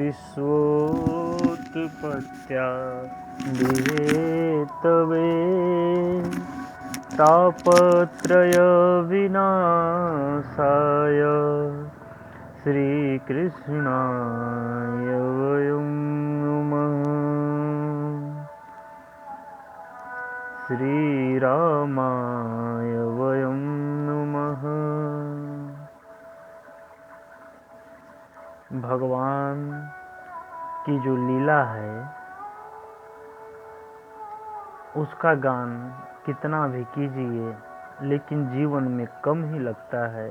विश्वोत्पत्त्यादिहेतवे तापत्रयविनाशाय श्रीकृष्णाय वयं नमः। श्रीरामाय वयं नमः। भगवान की जो लीला है उसका गान कितना भी कीजिए लेकिन जीवन में कम ही लगता है।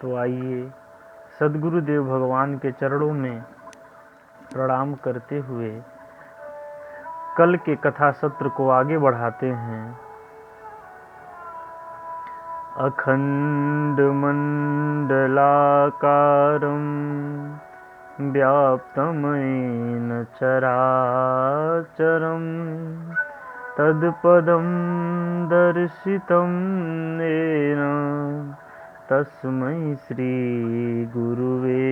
तो आइए सद्गुरुदेव भगवान के चरणों में प्रणाम करते हुए कल के कथा सत्र को आगे बढ़ाते हैं। अखंडमंडलाकारं व्याप्तं येन चराचरं तत्पदं दर्शितं येन तस्मै श्री गुरुवे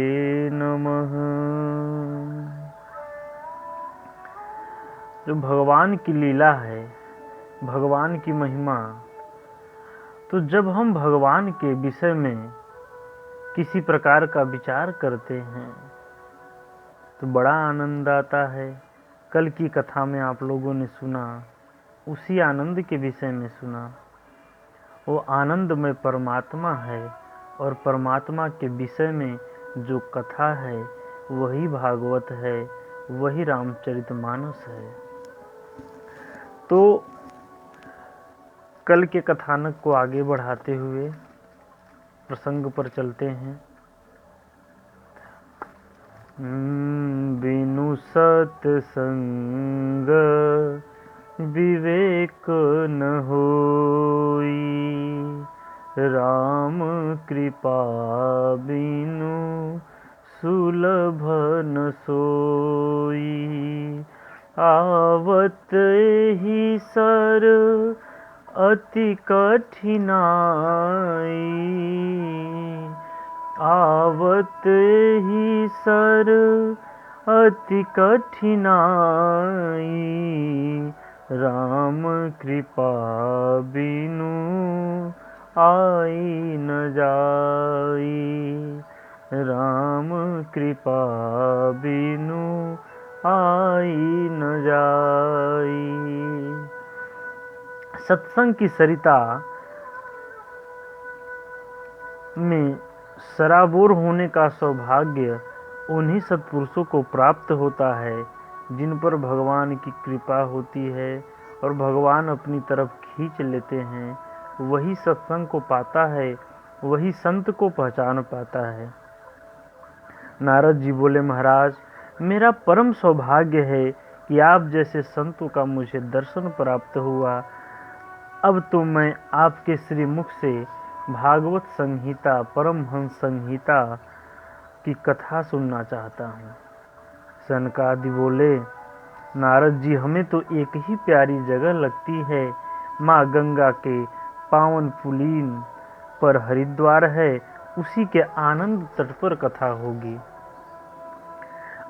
नमः। जो भगवान की लीला है, भगवान की महिमा, तो जब हम भगवान के विषय में किसी प्रकार का विचार करते हैं तो बड़ा आनंद आता है। कल की कथा में आप लोगों ने सुना, उसी आनंद के विषय में सुना। वो आनंदमय परमात्मा है और परमात्मा के विषय में जो कथा है वही भागवत है, वही रामचरितमानस है। तो कल के कथानक को आगे बढ़ाते हुए प्रसंग पर चलते हैं। बिनु सत्संग विवेक न होई, राम कृपा बिनु सुलभ न सोई। आवत ही सर अति कठिनाई, आवत ही सर अति कठिनाई। राम कृपा बिनु आई न जाई, राम कृपा बिनु आई न जाई। सत्संग की सरिता में सराबोर होने का सौभाग्य उन्हीं सत्पुरुषों को प्राप्त होता है जिन पर भगवान की कृपा होती है और भगवान अपनी तरफ खींच लेते हैं। वही सत्संग को पाता है, वही संत को पहचान पाता है। नारद जी बोले, महाराज मेरा परम सौभाग्य है कि आप जैसे संतों का मुझे दर्शन प्राप्त हुआ। अब तो मैं आपके श्रीमुख से भागवत संहिता, परमहंस संहिता की कथा सुनना चाहता हूँ। सनकादि बोले, नारद जी हमें तो एक ही प्यारी जगह लगती है, माँ गंगा के पावन पुलीन पर हरिद्वार है, उसी के आनंद तट पर कथा होगी।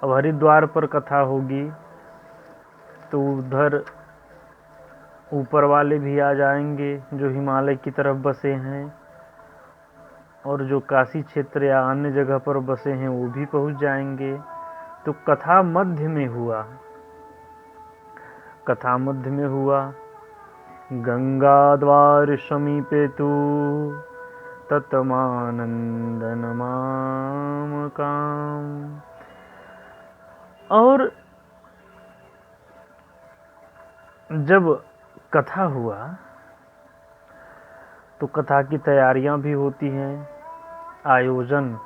अब हरिद्वार पर कथा होगी तो उधर ऊपर वाले भी आ जाएंगे जो हिमालय की तरफ बसे हैं, और जो काशी क्षेत्र या अन्य जगह पर बसे हैं वो भी पहुंच जाएंगे। तो कथा मध्य में हुआ, कथा मध्य में हुआ। गंगा द्वार समीपे तु ततमानंदनमामकाम। और जब कथा हुआ तो कथा की तैयारियां भी होती हैं, आयोजन।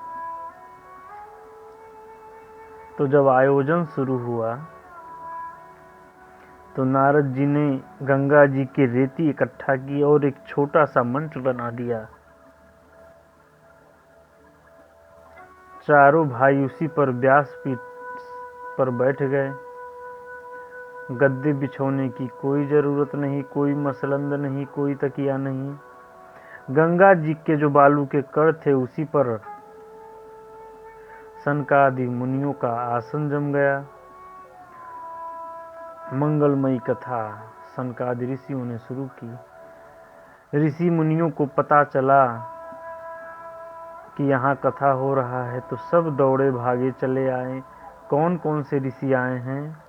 तो जब आयोजन शुरू हुआ तो नारद जी ने गंगा जी की रेती इकट्ठा की और एक छोटा सा मंच बना दिया। चारों भाई उसी पर व्यासपीठ पर बैठ गए। गद्दे बिछोने की कोई जरूरत नहीं, कोई मसलंद नहीं, कोई तकिया नहीं। गंगा जी के जो बालू के कण थे उसी पर सनकादि मुनियों का आसन जम गया। मंगलमयी कथा सनकादि ऋषियों ने शुरू की। ऋषि मुनियों को पता चला कि यहाँ कथा हो रहा है तो सब दौड़े भागे चले आए। कौन कौन से ऋषि आए हैं?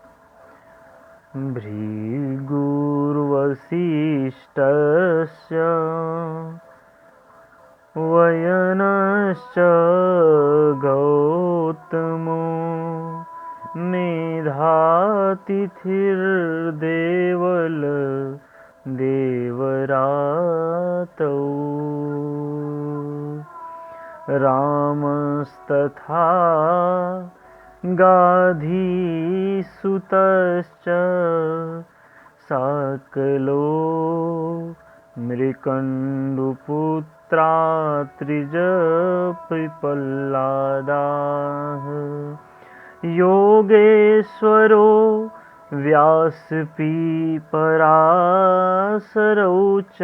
भृगुर्वसिष्ठस्य वयनश्च गौतमो मेधातिथिर्देवल देवरातौ रामस्तथा गाधीसुतश्च सकलो मृकण्डुपुत्रा त्रिजप्रह्लादाः योगेश्वरो व्यासपीपराशरौ च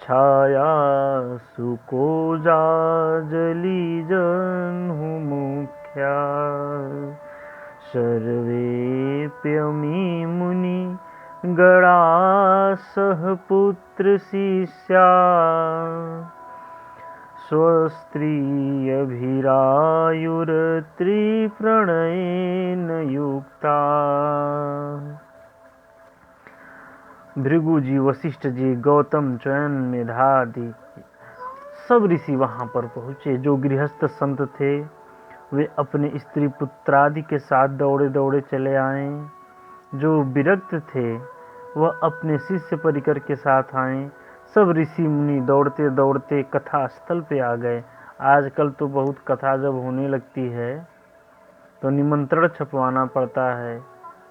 छायासुकोजाजलिजह्नुमुख्या सर्वेऽप्यमी मुनि गणासह पुत्रशिष्या स्वस्त्रियभिरायुर्त्रिप्रणयेन युक्ता। भृगु जी, वशिष्ठ जी, गौतम, च्वयन, मेधादि सब ऋषि वहां पर पहुंचे। जो गृहस्थ संत थे वे अपने स्त्री पुत्रादि के साथ दौड़े दौड़े चले आए। जो विरक्त थे वह अपने शिष्य परिकर के साथ आए। सब ऋषि मुनि दौड़ते दौड़ते कथा स्थल पे आ गए। आजकल तो बहुत कथा जब होने लगती है तो निमंत्रण छपवाना पड़ता है,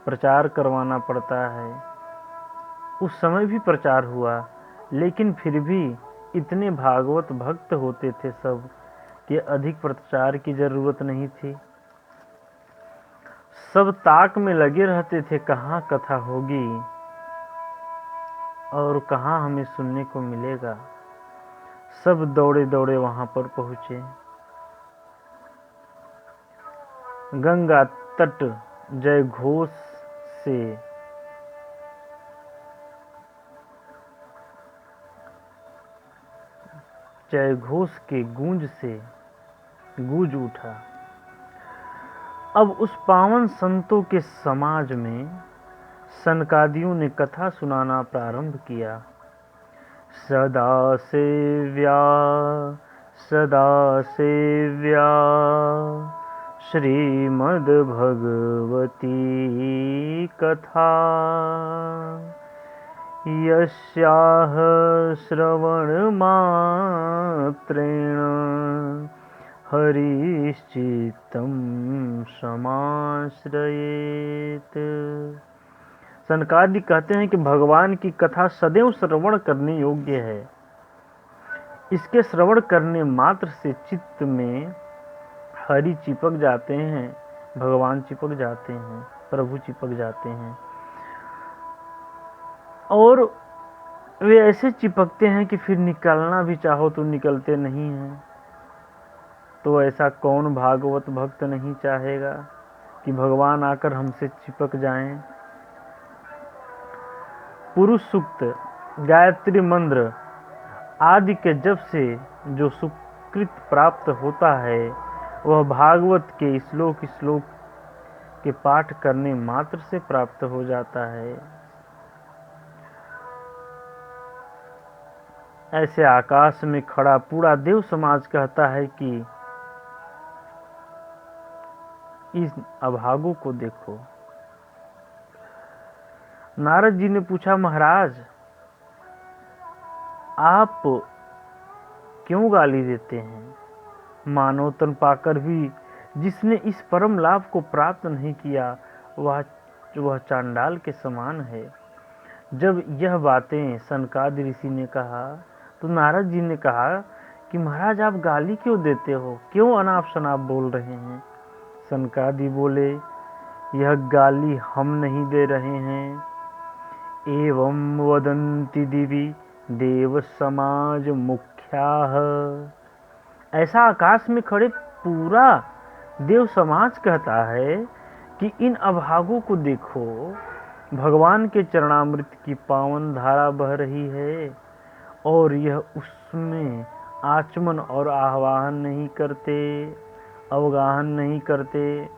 प्रचार करवाना पड़ता है। उस समय भी प्रचार हुआ, लेकिन फिर भी इतने भागवत भक्त होते थे सब कि अधिक प्रचार की जरूरत नहीं थी। सब ताक में लगे रहते थे कहाँ कथा होगी और कहाँ हमें सुनने को मिलेगा। सब दौड़े दौड़े वहां पर पहुंचे। गंगा तट जय घोष से जय घोष के गूंज से गूंज उठा। अब उस पावन संतों के समाज में सनकादियों ने कथा सुनाना प्रारंभ किया। सदा सेव्या सदा सेव्या श्रीमद् भगवती कथा यस्याः श्रवणमात्रेण हरिश्चित्तं समाश्रयेत्। सनकादि कहते हैं कि भगवान की कथा सदैव श्रवण करने योग्य है। इसके श्रवण करने मात्र से चित्त में हरि चिपक जाते हैं, भगवान चिपक जाते हैं, प्रभु चिपक जाते हैं। और वे ऐसे चिपकते हैं कि फिर निकलना भी चाहो तो निकलते नहीं हैं। तो ऐसा कौन भागवत भक्त नहीं चाहेगा कि भगवान आकर हमसे चिपक जाएं। पुरुष सूक्त, गायत्री मंत्र आदि के जप से जो सुकृत प्राप्त होता है वह भागवत के श्लोक के पाठ करने मात्र से प्राप्त हो जाता है। ऐसे आकाश में खड़ा पूरा देव समाज कहता है कि इस अभागों को देखो। नारद जी ने पूछा, महाराज आप क्यों गाली देते हैं? मानव तन पाकर भी जिसने इस परम लाभ को प्राप्त नहीं किया वह चांडाल के समान है। जब यह बातें सनकादि ऋषि ने कहा तो नारद जी ने कहा कि महाराज आप गाली क्यों देते हो, क्यों अनाप शनाप बोल रहे हैं? सनकादि बोले, यह गाली हम नहीं दे रहे हैं। एवं वदन्ति दिवि देव समाज मुख्याः। ऐसा आकाश में खड़े पूरा देव समाज कहता है कि इन अभागों को देखो, भगवान के चरणामृत की पावन धारा बह रही है और यह उसमें आचमन और आह्वान नहीं करते, अवगाहन नहीं करते।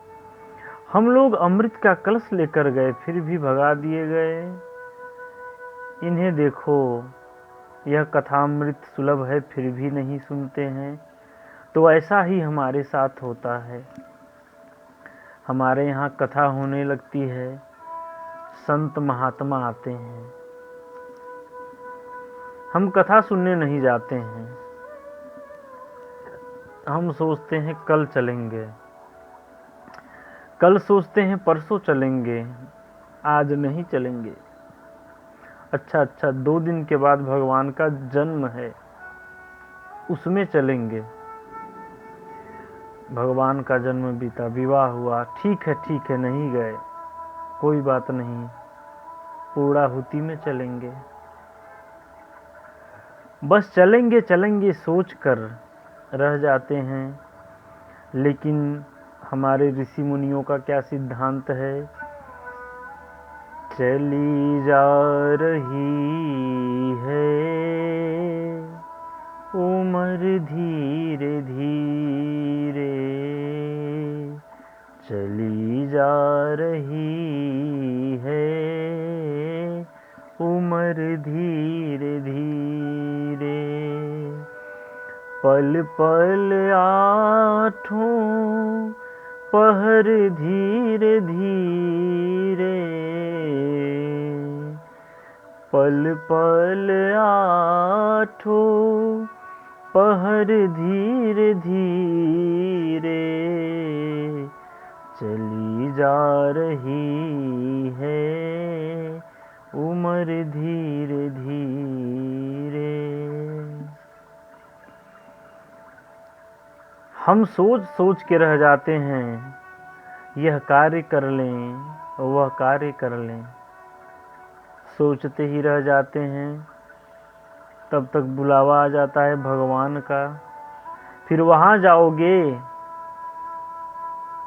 हम लोग अमृत का कलश लेकर गए, फिर भी भगा दिए गए। इन्हें देखो, यह कथामृत सुलभ है, फिर भी नहीं सुनते हैं। तो ऐसा ही हमारे साथ होता है। हमारे यहाँ कथा होने लगती है, संत महात्मा आते हैं, हम कथा सुनने नहीं जाते हैं। हम सोचते हैं कल चलेंगे, कल सोचते हैं परसों चलेंगे, आज नहीं चलेंगे। अच्छा 2 दिन के बाद भगवान का जन्म है, उसमें चलेंगे। भगवान का जन्म बीता, विवाह हुआ, ठीक है नहीं गए, कोई बात नहीं, पूर्णाहुति में चलेंगे। बस चलेंगे सोच कर रह जाते हैं। लेकिन हमारे ऋषि मुनियों का क्या सिद्धांत है? चली जा रही है उम्र धीरे धीरे, चली जा रही है उम्र धीरे धीरे, पल पल आठों पहर धीरे धीरे, पल पल आठों पहर धीरे धीरे, चली जा रही है उम्र धीरे धीरे। हम सोच सोच के रह जाते हैं, यह कार्य कर लें, वह कार्य कर लें, सोचते ही रह जाते हैं। तब तक बुलावा आ जाता है भगवान का, फिर वहां जाओगे,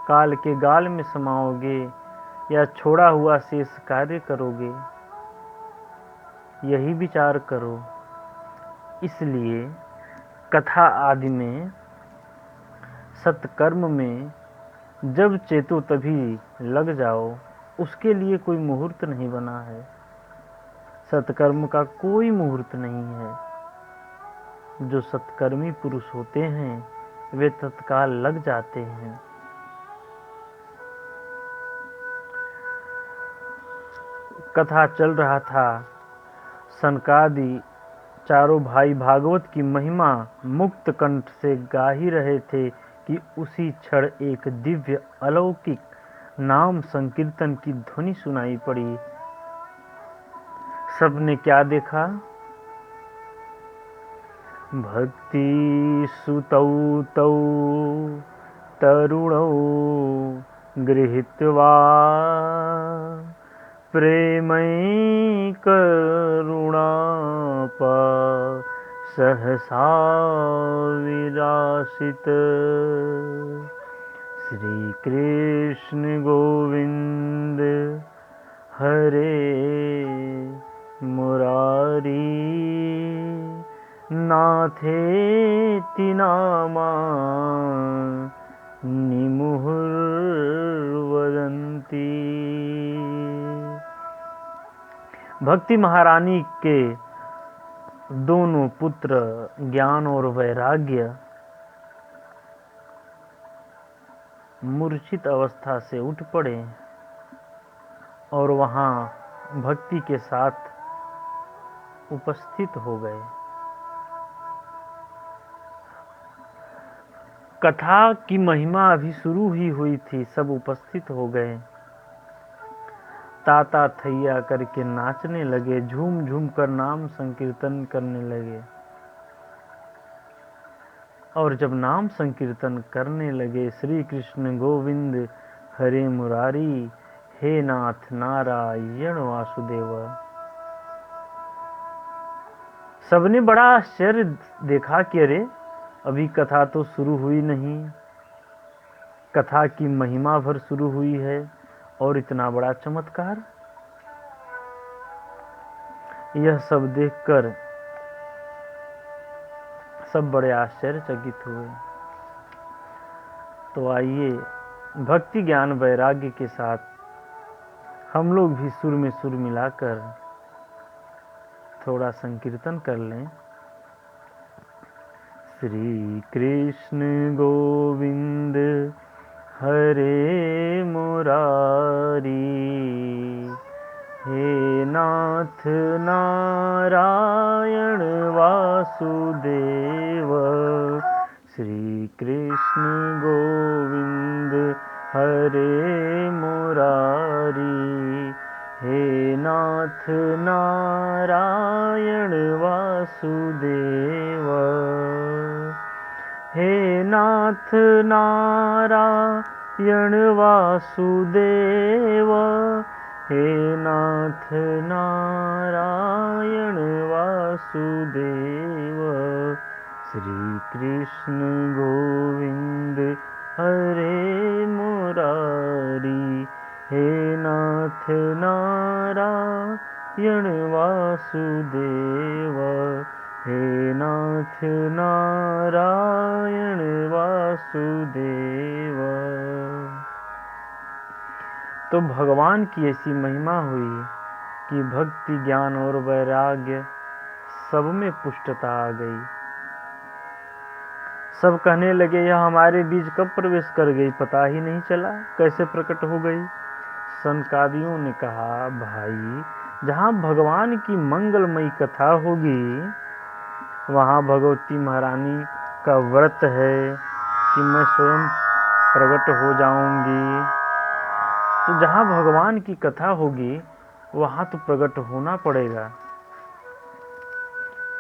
काल के गाल में समाओगे या छोड़ा हुआ शेष कार्य करोगे, यही विचार करो। इसलिए कथा आदि में, सत्कर्म में जब चेतो तभी लग जाओ, उसके लिए कोई मुहूर्त नहीं बना है। सत्कर्म का कोई मुहूर्त नहीं है। जो सत्कर्मी पुरुष होते हैं वे तत्काल लग जाते हैं। कथा चल रहा था, सनकादि चारों भाई भागवत की महिमा मुक्त कंठ से गा ही रहे थे कि उसी क्षण एक दिव्य अलौकिक नाम संकीर्तन की ध्वनि सुनाई पड़ी। सबने क्या देखा? भक्ति सुतौ तौ तरुणौ गृहीत्वा प्रेमै करुणाप सहसा विरासित, श्री कृष्ण गोविंद हरे मुरारी, नाथेति नामा निमुहुर्वदन्ति। भक्ति महारानी के दोनों पुत्र ज्ञान और वैराग्य मूर्छित अवस्था से उठ पड़े और वहां भक्ति के साथ उपस्थित हो गए। कथा की महिमा अभी शुरू ही हुई थी, सब उपस्थित हो गए। ताता थैया करके नाचने लगे, झूम झूम कर नाम संकीर्तन करने लगे। और जब नाम संकीर्तन करने लगे, श्री कृष्ण गोविंद हरे मुरारी, हे नाथ नारायण वासुदेव, सबने बड़ा आश्चर्य देखा कि अरे अभी कथा तो शुरू हुई नहीं, कथा की महिमा भर शुरू हुई है और इतना बड़ा चमत्कार। यह सब देखकर सब बड़े आश्चर्यचकित हुए। तो आइए भक्ति ज्ञान वैराग्य के साथ हम लोग भी सुर में सुर मिलाकर थोड़ा संकीर्तन कर लें। श्री कृष्ण गोविंद हरे मुरारी, हे नाथ नारायण वासुदेव। श्री कृष्ण गोविंद हरे मुरारी, हे नाथ नारायण वासुदेव। हे नाथ नारायण वासुदेव, हे नाथ नारायण वासुदेव। श्री कृष्ण गोविंद हरे मुरारी, हे नाथ नारायण वासुदेव, हे नाथ नारायण वासुदेव। तो भगवान की ऐसी महिमा हुई कि भक्ति ज्ञान और वैराग्य सब में पुष्टता आ गई। सब कहने लगे यह हमारे बीच कब प्रवेश कर गई, पता ही नहीं चला, कैसे प्रकट हो गई। सनकादियों ने कहा, भाई जहाँ भगवान की मंगलमयी कथा होगी वहाँ भगवती महारानी का व्रत है कि मैं स्वयं प्रकट हो जाऊंगी। तो जहाँ भगवान की कथा होगी वहाँ तो प्रकट होना पड़ेगा।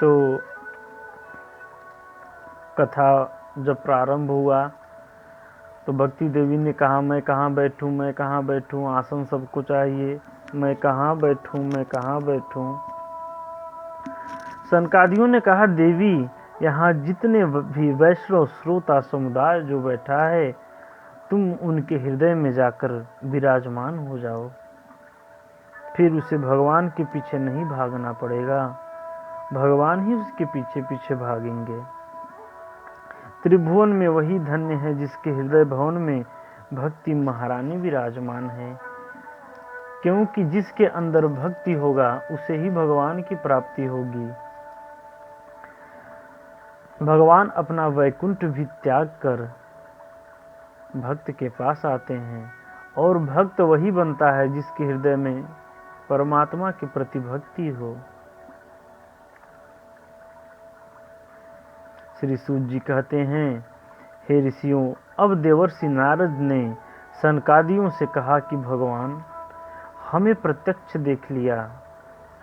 तो कथा जब प्रारंभ हुआ तो भक्ति देवी ने कहा, मैं कहाँ बैठूं, मैं कहाँ बैठूं, आसन सबको चाहिए, मैं कहाँ बैठूं, मैं कहाँ बैठूं। सनकादियों ने कहा, देवी यहाँ जितने भी वैष्णव श्रोता समुदाय जो बैठा है तुम उनके हृदय में जाकर विराजमान हो जाओ, फिर उसे भगवान के पीछे नहीं भागना पड़ेगा, भगवान ही उसके पीछे पीछे भागेंगे। त्रिभुवन में वही धन्य है जिसके हृदय भवन में भक्ति महारानी विराजमान है, क्योंकि जिसके अंदर भक्ति होगा उसे ही भगवान की प्राप्ति होगी। भगवान अपना वैकुंठ भी त्याग कर भक्त के पास आते हैं और भक्त वही बनता है जिसके हृदय में परमात्मा के प्रति भक्ति हो। श्री सूत जी कहते हैं, हे ऋषियों, अब देवर्षि नारद ने सनकादियों से कहा कि भगवान हमें प्रत्यक्ष देख लिया,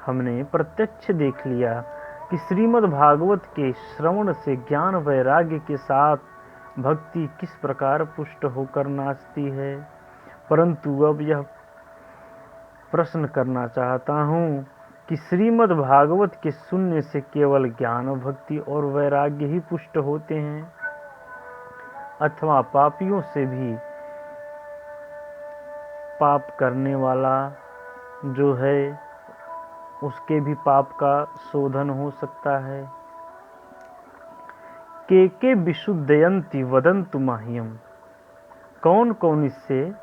हमने प्रत्यक्ष देख लिया कि श्रीमद् भागवत के श्रवण से ज्ञान वैराग्य के साथ भक्ति किस प्रकार पुष्ट होकर नाचती है, परंतु अब यह प्रश्न करना चाहता हूँ कि श्रीमद् भागवत के सुनने से केवल ज्ञान भक्ति और वैराग्य ही पुष्ट होते हैं अथवा पापियों से भी पाप करने वाला जो है उसके भी पाप का शोधन हो सकता है। के विशुद्धयंती वदंतु माह्यम, कौन कौन इससे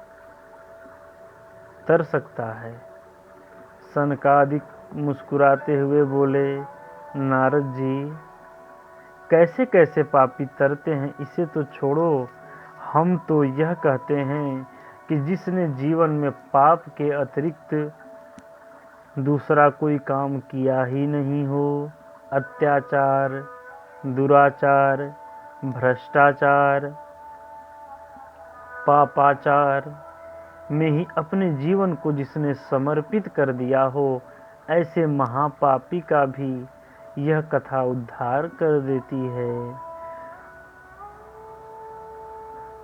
तर सकता है। सनकादिक मुस्कुराते हुए बोले, नारद जी कैसे कैसे पापी तरते हैं, इसे तो छोड़ो, हम तो यह कहते हैं कि जिसने जीवन में पाप के अतिरिक्त दूसरा कोई काम किया ही नहीं हो, अत्याचार, दुराचार, भ्रष्टाचार, पापाचार में ही अपने जीवन को जिसने समर्पित कर दिया हो, ऐसे महापापी का भी यह कथा उद्धार कर देती है।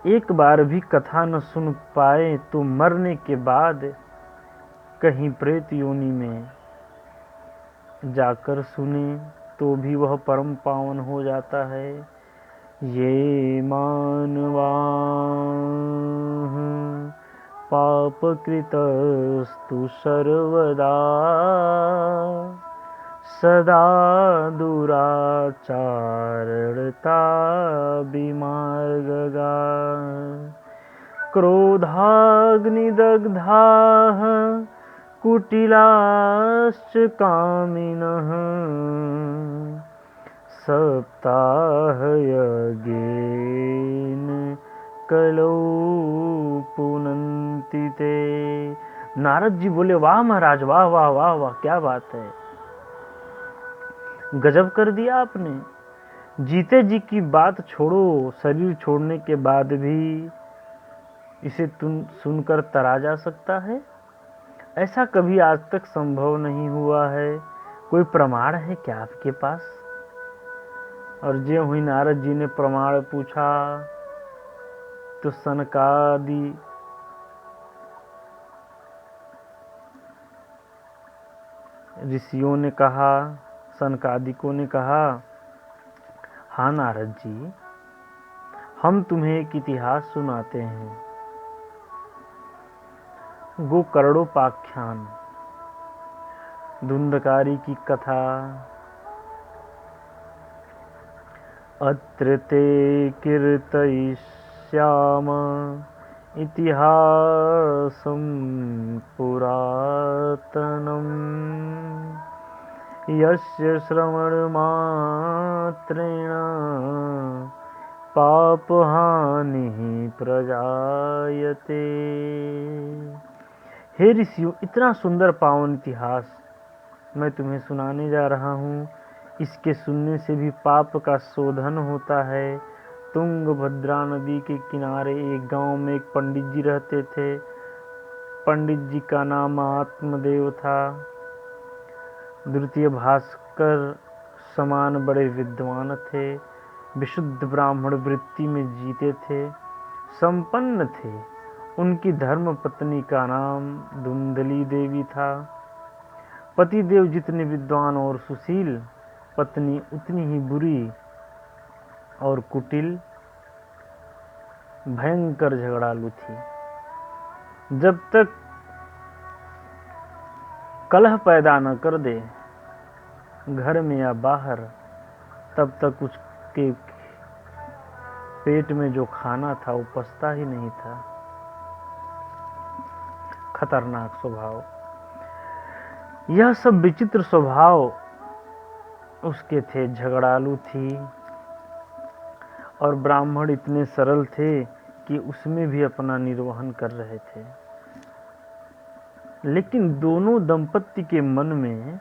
एक बार भी कथा न सुन पाए तो मरने के बाद कहीं प्रेत योनि में जाकर सुने तो भी वह परम पावन हो जाता है। ये मानवा पापकृतस्तु सर्वदा सदा दुराचारणता विमार्गगा क्रोधाग्निदग्धाः कुटिलाश्च कामिनः सप्ताहयज्ञेन कलौ पुनन्ति ते। नारद जी बोले, वाह महाराज, वाह वाह वाह वाह, क्या बात है, गजब कर दिया आपने। जीते जी की बात छोड़ो, शरीर छोड़ने के बाद भी इसे तुम सुनकर तरा जा सकता है? ऐसा कभी आज तक संभव नहीं हुआ है। कोई प्रमाण है क्या आपके पास? और जो हुई नारद जी ने प्रमाण पूछा तो सनकादि ऋषियों ने कहा, सनकादिकों ने कहा, हाँ नारद जी, हम तुम्हें एक इतिहास सुनाते हैं। गोकर्णोपाख्यान, धुंधकारी की कथा। अत्र ते कीर्तयिष्याम इतिहासं पुरातनम् यस्य श्रवणमात्रेण पापहानिः प्रजायते। हे ऋषियों, इतना सुंदर पावन इतिहास मैं तुम्हें सुनाने जा रहा हूँ। इसके सुनने से भी पाप का शोधन होता है। तुंगभद्रा नदी के किनारे एक गांव में एक पंडित जी रहते थे। पंडित जी का नाम आत्मदेव था। द्वितीय भास्कर समान बड़े विद्वान थे। विशुद्ध ब्राह्मण वृत्ति में जीते थे, संपन्न थे। उनकी धर्म पत्नी का नाम धुंधली देवी था। पतिदेव जितने विद्वान और सुशील, पत्नी उतनी ही बुरी और कुटिल, भयंकर झगड़ालू थी। जब तक कलह पैदा न कर दे घर में या बाहर, तब तक उसके पेट में जो खाना था वो पचता ही नहीं था। खतरनाक स्वभाव। यह सब विचित्र स्वभाव उसके थे। झगड़ालू थी और ब्राह्मण इतने सरल थे कि उसमें भी अपना निर्वहन कर रहे थे। लेकिन दोनों दंपत्ति के मन में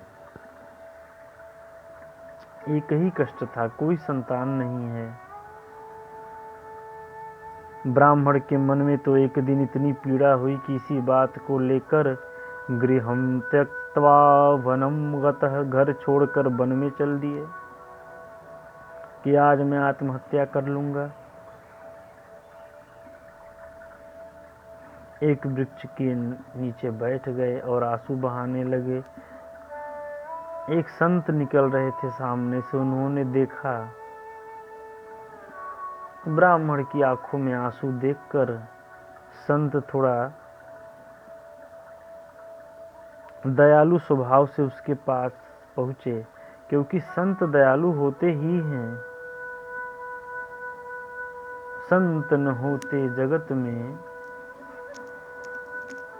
एक ही कष्ट था, कोई संतान नहीं है। ब्राह्मण के मन में तो एक दिन इतनी पीड़ा हुई कि इसी बात को लेकर गृहं त्यक्त्वा वनं गतः, घर छोड़कर वन में चल दिए कि आज मैं आत्महत्या कर लूंगा। एक वृक्ष के नीचे बैठ गए और आंसू बहाने लगे। एक संत निकल रहे थे सामने से, उन्होंने देखा। ब्राह्मण की आंखों में आंसू देखकर संत थोड़ा दयालु स्वभाव से उसके पास पहुंचे, क्योंकि संत दयालु होते ही हैं। संत न होते जगत में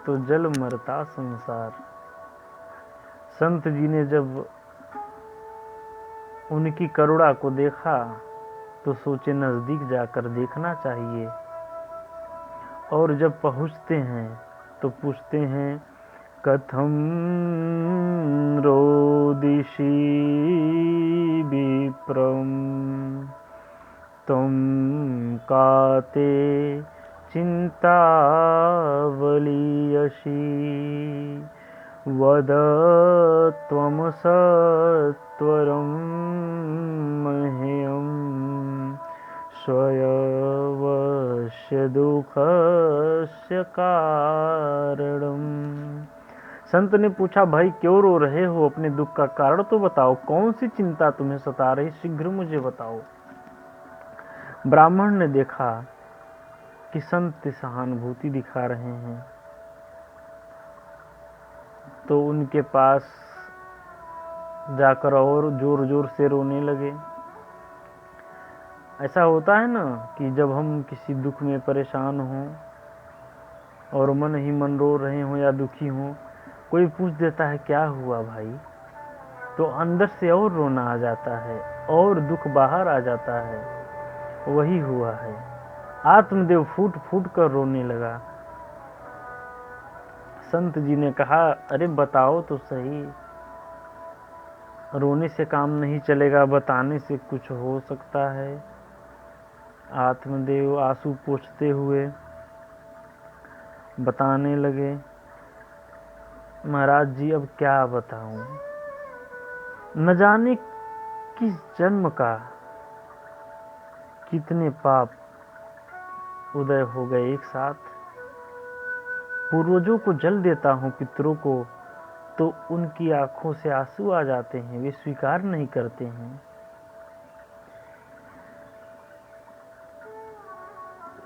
तो जल मरता संसार। संत जी ने जब उनकी करुणा को देखा तो सोचे नजदीक जाकर देखना चाहिए। और जब पहुंचते हैं तो पूछते हैं, कथम रोदिषि विप्रम तुम काते चिंतावलीयसी वद त्वम सत्वरं मह्यं स्वयवस्य दुःखस्य कारणम्। संत ने पूछा, भाई क्यों रो रहे हो? अपने दुख का कारण तो बताओ। कौन सी चिंता तुम्हें सता रही, शीघ्र मुझे बताओ। ब्राह्मण ने देखा कि संत सहानुभूति दिखा रहे हैं तो उनके पास जाकर और जोर जोर से रोने लगे। ऐसा होता है ना कि जब हम किसी दुख में परेशान हों और मन ही मन रो रहे हों या दुखी हों, कोई पूछ देता है क्या हुआ भाई, तो अंदर से और रोना आ जाता है और दुख बाहर आ जाता है। वही हुआ है, आत्मदेव फूट फूट कर रोने लगा। संत जी ने कहा, अरे बताओ तो सही, रोने से काम नहीं चलेगा, बताने से कुछ हो सकता है। आत्मदेव आंसू पोंछते हुए बताने लगे, महाराज जी अब क्या बताऊं, न जाने किस जन्म का कितने पाप उदय हो गए एक साथ। पूर्वजों को जल देता हूं, पितरों को, तो उनकी आंखों से आंसू आ जाते हैं, वे स्वीकार नहीं करते हैं।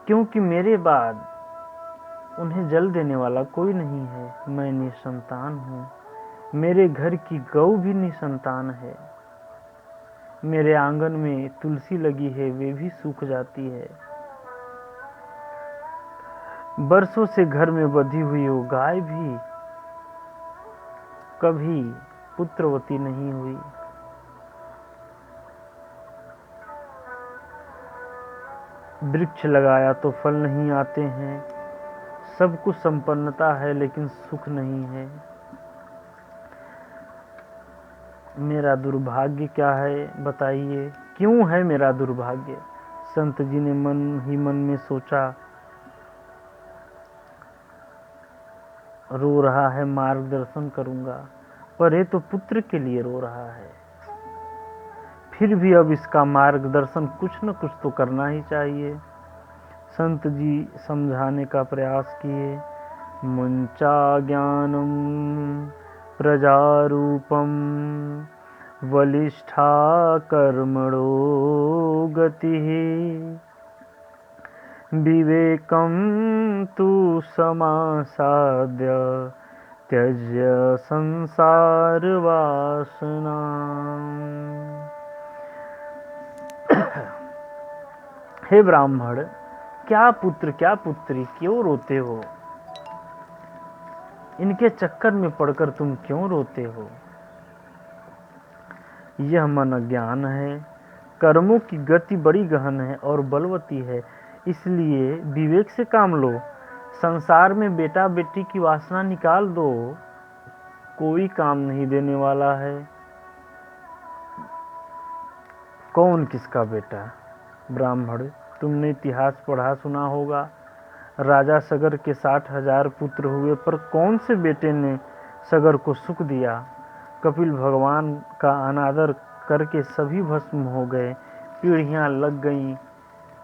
क्योंकि मेरे बाद उन्हें जल देने वाला कोई नहीं है। मैं निसंतान हूँ, मेरे घर की गौ भी निसंतान है। मेरे आंगन में तुलसी लगी है, वे भी सूख जाती है। बरसों से घर में बंधी हुई वो गाय भी कभी पुत्रवती नहीं हुई। वृक्ष लगाया तो फल नहीं आते हैं, सब कुछ संपन्नता है लेकिन सुख नहीं है। मेरा दुर्भाग्य क्या है बताइए, क्यों है मेरा दुर्भाग्य। संत जी ने मन ही मन में सोचा, रो रहा है मार्गदर्शन करूंगा, पर ये तो पुत्र के लिए रो रहा है। फिर भी अब इसका मार्गदर्शन कुछ न कुछ तो करना ही चाहिए। संत जी समझाने का प्रयास किए। मुंचा ज्ञानम प्रजारूपम वलिष्ठा कर्मणो गति विवेकम तु समासाद्य त्यज्य संसार वासना। हे ब्राह्मण, क्या पुत्र क्या पुत्री, क्यों रोते हो? इनके चक्कर में पड़कर तुम क्यों रोते हो? यह मन अज्ञान है, कर्मों की गति बड़ी गहन है और बलवती है, इसलिए विवेक से काम लो। संसार में बेटा बेटी की वासना निकाल दो, कोई काम नहीं देने वाला है। कौन किसका बेटा? ब्राह्मण, तुमने इतिहास पढ़ा सुना होगा, राजा सगर के 60,000 पुत्र हुए, पर कौन से बेटे ने सगर को सुख दिया? कपिल भगवान का अनादर करके सभी भस्म हो गए, पीढ़ियां लग गईं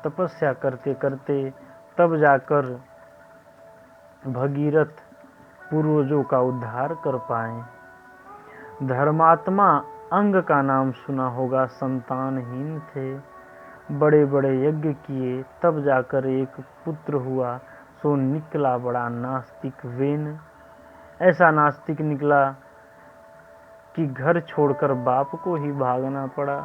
तपस्या करते करते, तब जाकर भगीरथ पूर्वजों का उद्धार कर पाए। धर्मात्मा अंग का नाम सुना होगा, संतानहीन थे, बड़े बड़े यज्ञ किए, तब जाकर एक पुत्र हुआ, सो निकला बड़ा नास्तिक वेन। ऐसा नास्तिक निकला कि घर छोड़कर बाप को ही भागना पड़ा।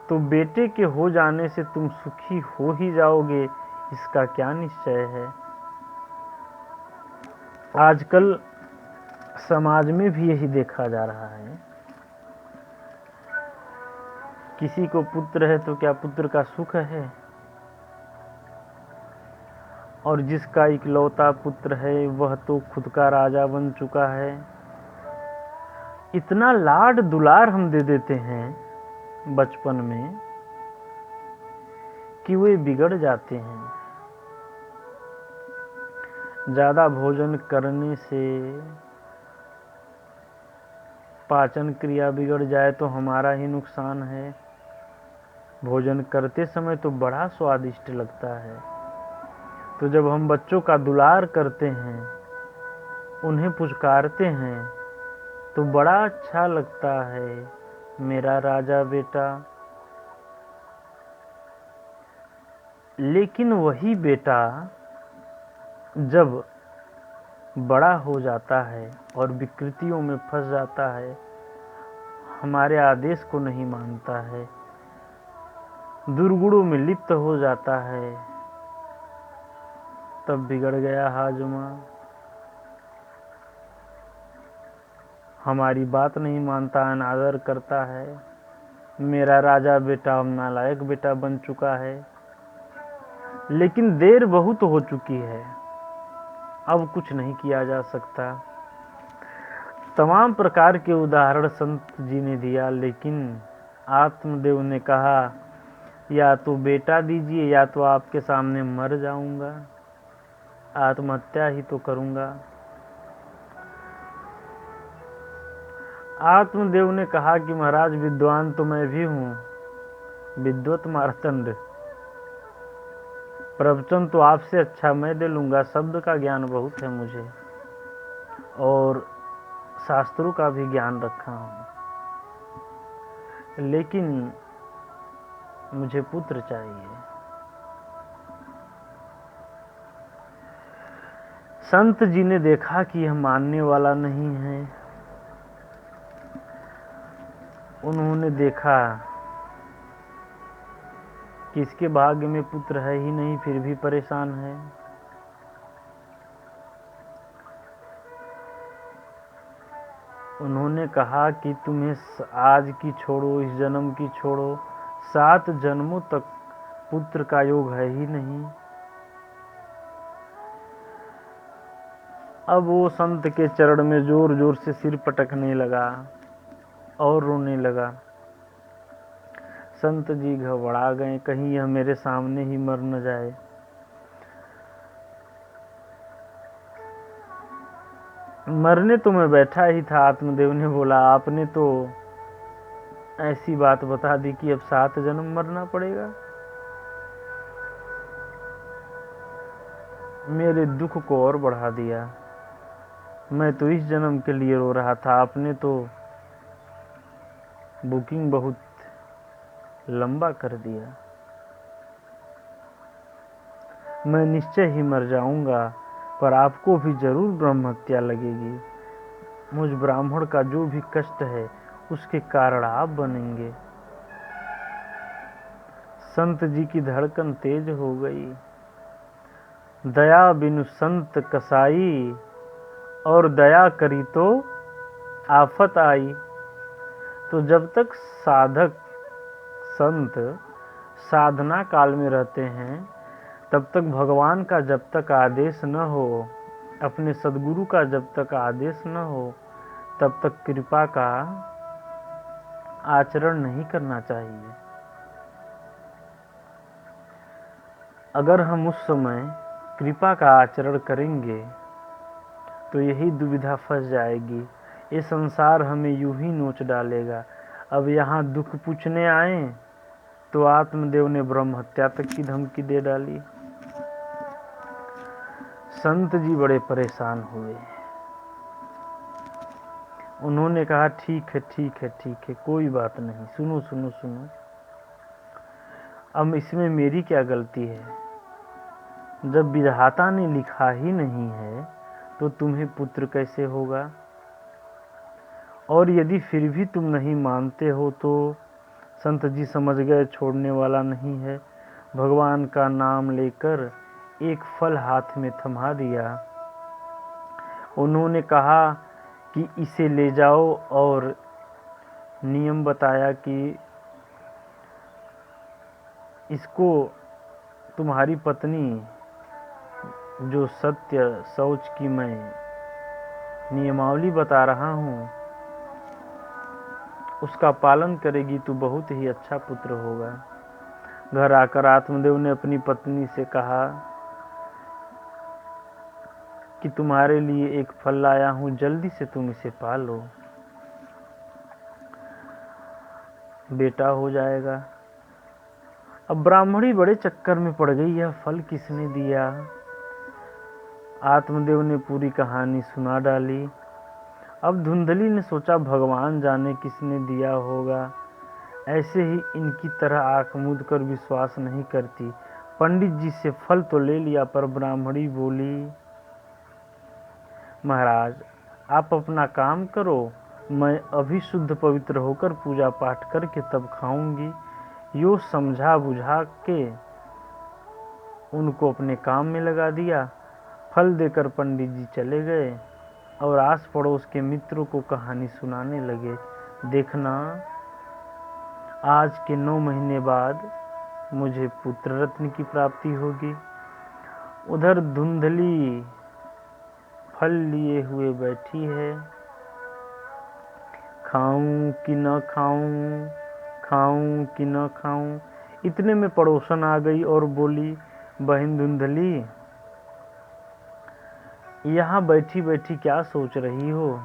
तो बेटे के हो जाने से तुम सुखी हो ही जाओगे, इसका क्या निश्चय है? आजकल समाज में भी यही देखा जा रहा है। किसी को पुत्र है तो क्या पुत्र का सुख है? और जिसका इकलौता पुत्र है वह तो खुद का राजा बन चुका है। इतना लाड दुलार हम दे देते हैं बचपन में कि वे बिगड़ जाते हैं। ज्यादा भोजन करने से पाचन क्रिया बिगड़ जाए तो हमारा ही नुकसान है। भोजन करते समय तो बड़ा स्वादिष्ट लगता है, तो जब हम बच्चों का दुलार करते हैं, उन्हें पुचकारते हैं, तो बड़ा अच्छा लगता है, मेरा राजा बेटा। लेकिन वही बेटा जब बड़ा हो जाता है और विकृतियों में फंस जाता है, हमारे आदेश को नहीं मानता है, दुर्गुणों में लिप्त हो जाता है, तब बिगड़ गया हाजमा। हमारी बात नहीं मानता, अनादर करता है। मेरा राजा बेटा अब नालायक बेटा बन चुका है। लेकिन देर बहुत हो चुकी है, अब कुछ नहीं किया जा सकता। तमाम प्रकार के उदाहरण संत जी ने दिया, लेकिन आत्मदेव ने कहा या तो बेटा दीजिए या तो आपके सामने मर जाऊंगा, आत्महत्या ही तो करूंगा। आत्मदेव ने कहा कि महाराज विद्वान तो मैं भी हूं, विद्वत मार्तंड, प्रवचन तो आपसे अच्छा मैं दे लूंगा, शब्द का ज्ञान बहुत है मुझे और शास्त्रों का भी ज्ञान रखा हूं, लेकिन मुझे पुत्र चाहिए। संत जी ने देखा कि यह मानने वाला नहीं है। उन्होंने देखा कि इसके भाग्य में पुत्र है ही नहीं, फिर भी परेशान है। उन्होंने कहा कि तुम्हें आज की छोड़ो, इस जन्म की छोड़ो, 7 जन्मों तक पुत्र का योग है ही नहीं। अब वो संत के चरण में जोर जोर से सिर पटकने लगा और रोने लगा। संत जी घबरा गए, कहीं यह मेरे सामने ही मर न जाए। मरने तो मैं बैठा ही था। आत्मदेव ने बोला, आपने तो ऐसी बात बता दी कि अब 7 जन्म मरना पड़ेगा। मेरे दुख को और बढ़ा दिया। मैं तो इस जन्म के लिए रो रहा था, आपने तो बुकिंग बहुत लंबा कर दिया। मैं निश्चय ही मर जाऊंगा, पर आपको भी जरूर ब्रह्म हत्या लगेगी। मुझ ब्राह्मण का जो भी कष्ट है उसके कारण आप बनेंगे। संत जी की धड़कन तेज हो गई। दया बिनु संत कसाई, और दया करी तो आफत आई। तो जब तक साधक संत साधना काल में रहते हैं, तब तक भगवान का जब तक आदेश न हो, अपने सदगुरु का जब तक आदेश न हो, तब तक कृपा का आचरण नहीं करना चाहिए। अगर हम उस समय कृपा का आचरण करेंगे तो यही दुविधा फंस जाएगी। ये संसार हमें यूं ही नोच डालेगा। अब यहाँ दुख पूछने आए तो आत्मदेव ने ब्रह्म हत्या तक की धमकी दे डाली। संत जी बड़े परेशान हुए। उन्होंने कहा, ठीक है ठीक है ठीक है, कोई बात नहीं, सुनो सुनो सुनो, अब इसमें मेरी क्या गलती है? जब विधाता ने लिखा ही नहीं है तो तुम्हें पुत्र कैसे होगा? और यदि फिर भी तुम नहीं मानते हो तो संत जी समझ गए छोड़ने वाला नहीं है। भगवान का नाम लेकर एक फल हाथ में थमा दिया। उन्होंने कहा कि इसे ले जाओ, और नियम बताया कि इसको तुम्हारी पत्नी, जो सत्य शौच की मैं नियमावली बता रहा हूँ, उसका पालन करेगी तो बहुत ही अच्छा पुत्र होगा। घर आकर आत्मदेव ने अपनी पत्नी से कहा कि तुम्हारे लिए एक फल लाया हूँ, जल्दी से तुम इसे पालो, बेटा हो जाएगा। अब ब्राह्मणी बड़े चक्कर में पड़ गई, यह फल किसने दिया? आत्मदेव ने पूरी कहानी सुना डाली। अब धुंधली ने सोचा, भगवान जाने किसने दिया होगा। ऐसे ही इनकी तरह आंख मूंद कर विश्वास नहीं करती। पंडित जी से फल तो ले लिया, पर ब्राह्मणी बोली, महाराज, आप अपना काम करो, मैं अभी शुद्ध पवित्र होकर पूजा पाठ करके तब खाऊंगी। यो समझा बुझा के उनको अपने काम में लगा दिया। फल देकर पंडित जी चले गए और आस पड़ोस के मित्रों को कहानी सुनाने लगे। देखना, आज के 9 महीने बाद मुझे पुत्र रत्न की प्राप्ति होगी। उधर धुंधली फल लिए हुए बैठी है, खाऊं कि न खाऊं, खाऊं कि न खाऊं। इतने में पड़ोसन आ गई और बोली, बहन धुंधली, यहाँ बैठी बैठी क्या सोच रही हो?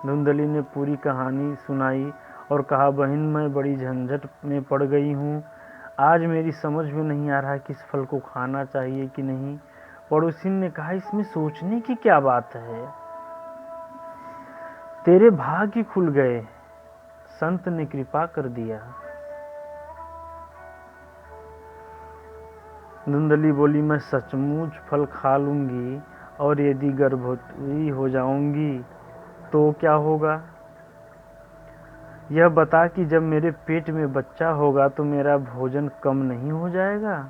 धुंधली ने पूरी कहानी सुनाई और कहा, बहन, मैं बड़ी झंझट में पड़ गई हूँ। आज मेरी समझ में नहीं आ रहा कि इस फल को खाना चाहिए कि नहीं। पड़ोसी ने कहा, इसमें सोचने की क्या बात है, तेरे भाग्य खुल गए, संत ने कृपा कर दिया। धुंधली बोली, मैं सचमुच फल खा लूंगी और यदि गर्भवती हो जाऊंगी तो क्या होगा? यह बता कि जब मेरे पेट में बच्चा होगा तो मेरा भोजन कम नहीं हो जाएगा?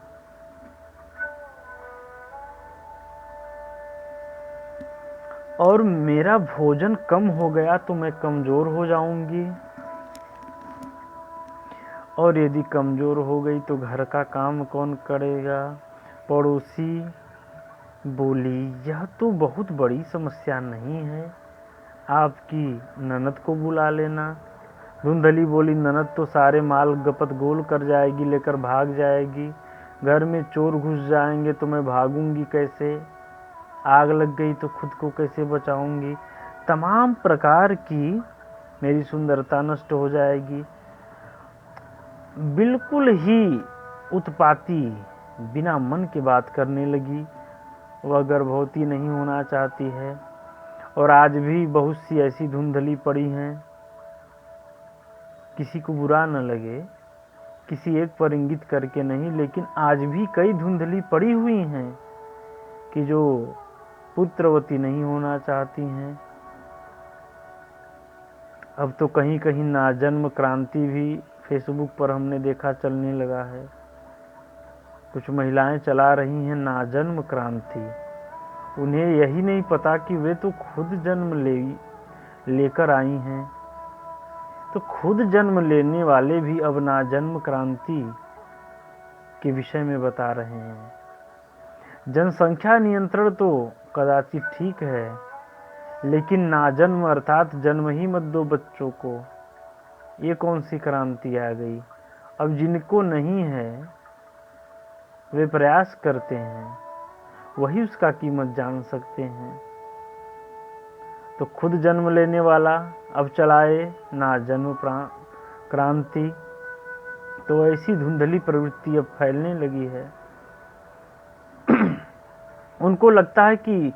और मेरा भोजन कम हो गया तो मैं कमजोर हो जाऊंगी, और यदि कमजोर हो गई तो घर का काम कौन करेगा? पड़ोसी बोली, यह तो बहुत बड़ी समस्या नहीं है, आपकी ननद को बुला लेना। धुंधली बोली, ननद तो सारे माल गपत गोल कर जाएगी, लेकर भाग जाएगी। घर में चोर घुस जाएंगे तो मैं भागूंगी कैसे? आग लग गई तो खुद को कैसे बचाऊंगी? तमाम प्रकार की मेरी सुंदरता नष्ट हो जाएगी। बिल्कुल ही उत्पाती, बिना मन की बात करने लगी। वह गर्भवती नहीं होना चाहती है और आज भी बहुत सी ऐसी धुंधली पड़ी हैं। किसी को बुरा न लगे, किसी एक पर इंगित करके नहीं, लेकिन आज भी कई धुंधली पड़ी हुई हैं कि जो पुत्रवती नहीं होना चाहती हैं। अब तो कहीं कहीं नाजन्म क्रांति भी फेसबुक पर हमने देखा चलने लगा है। कुछ महिलाएं चला रही हैं नाजन्म क्रांति। उन्हें यही नहीं पता कि वे तो खुद जन्म लेकर आई हैं। तो खुद जन्म लेने वाले भी अब नाजन्म क्रांति के विषय में बता रहे हैं। जनसंख्या नियंत्रण तो कदाचित ठीक है, लेकिन नाजन्म अर्थात जन्म ही मत दो बच्चों को, ये कौन सी क्रांति आ गई? अब जिनको नहीं है वे प्रयास करते हैं, वही उसका कीमत जान सकते हैं। तो खुद जन्म लेने वाला अब चलाए नाजन्म क्रांति, तो ऐसी धुंधली प्रवृत्ति अब फैलने लगी है। उनको लगता है कि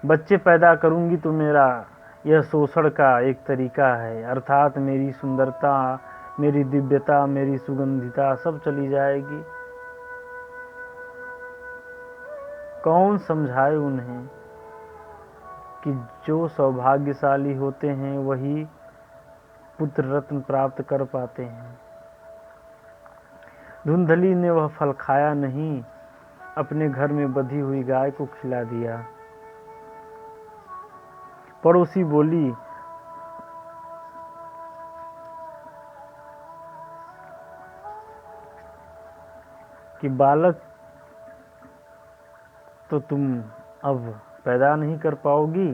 बच्चे पैदा करूंगी तो मेरा यह शोषण का एक तरीका है, अर्थात मेरी सुंदरता, मेरी दिव्यता, मेरी सुगंधिता सब चली जाएगी। कौन समझाए उन्हें कि जो सौभाग्यशाली होते हैं वही पुत्र रत्न प्राप्त कर पाते हैं। धुंधली ने वह फल खाया नहीं, अपने घर में बंधी हुई गाय को खिला दिया। पड़ोसी बोली, कि बालक तो तुम अब पैदा नहीं कर पाओगी।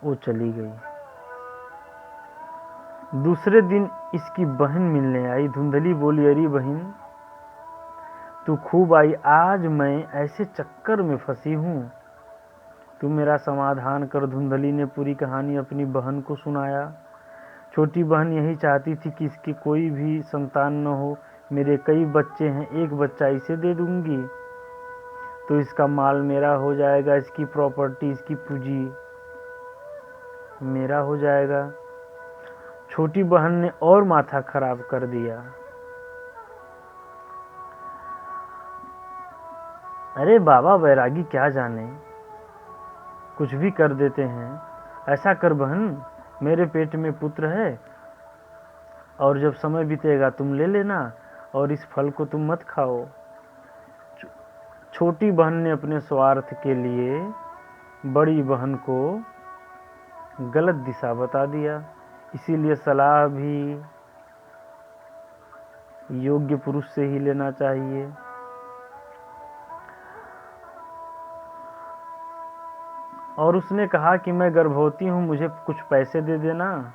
वो चली गई। दूसरे दिन इसकी बहन मिलने आई। धुंधली बोली, अरे बहन, तू खूब आई, आज मैं ऐसे चक्कर में फंसी हूँ, तू मेरा समाधान कर। धुंधली ने पूरी कहानी अपनी बहन को सुनाया। छोटी बहन यही चाहती थी कि इसकी कोई भी संतान न हो। मेरे कई बच्चे हैं, एक बच्चा इसे दे दूंगी तो इसका माल मेरा हो जाएगा, इसकी प्रॉपर्टी, इसकी पूंजी मेरा हो जाएगा। छोटी बहन ने और माथा खराब कर दिया। अरे बाबा बैरागी क्या जाने, कुछ भी कर देते हैं। ऐसा कर बहन, मेरे पेट में पुत्र है और जब समय बीतेगा तुम ले लेना और इस फल को तुम मत खाओ। छोटी बहन ने अपने स्वार्थ के लिए बड़ी बहन को गलत दिशा बता दिया। इसीलिए सलाह भी योग्य पुरुष से ही लेना चाहिए। और उसने कहा कि मैं गर्भवती हूँ, मुझे कुछ पैसे दे देना,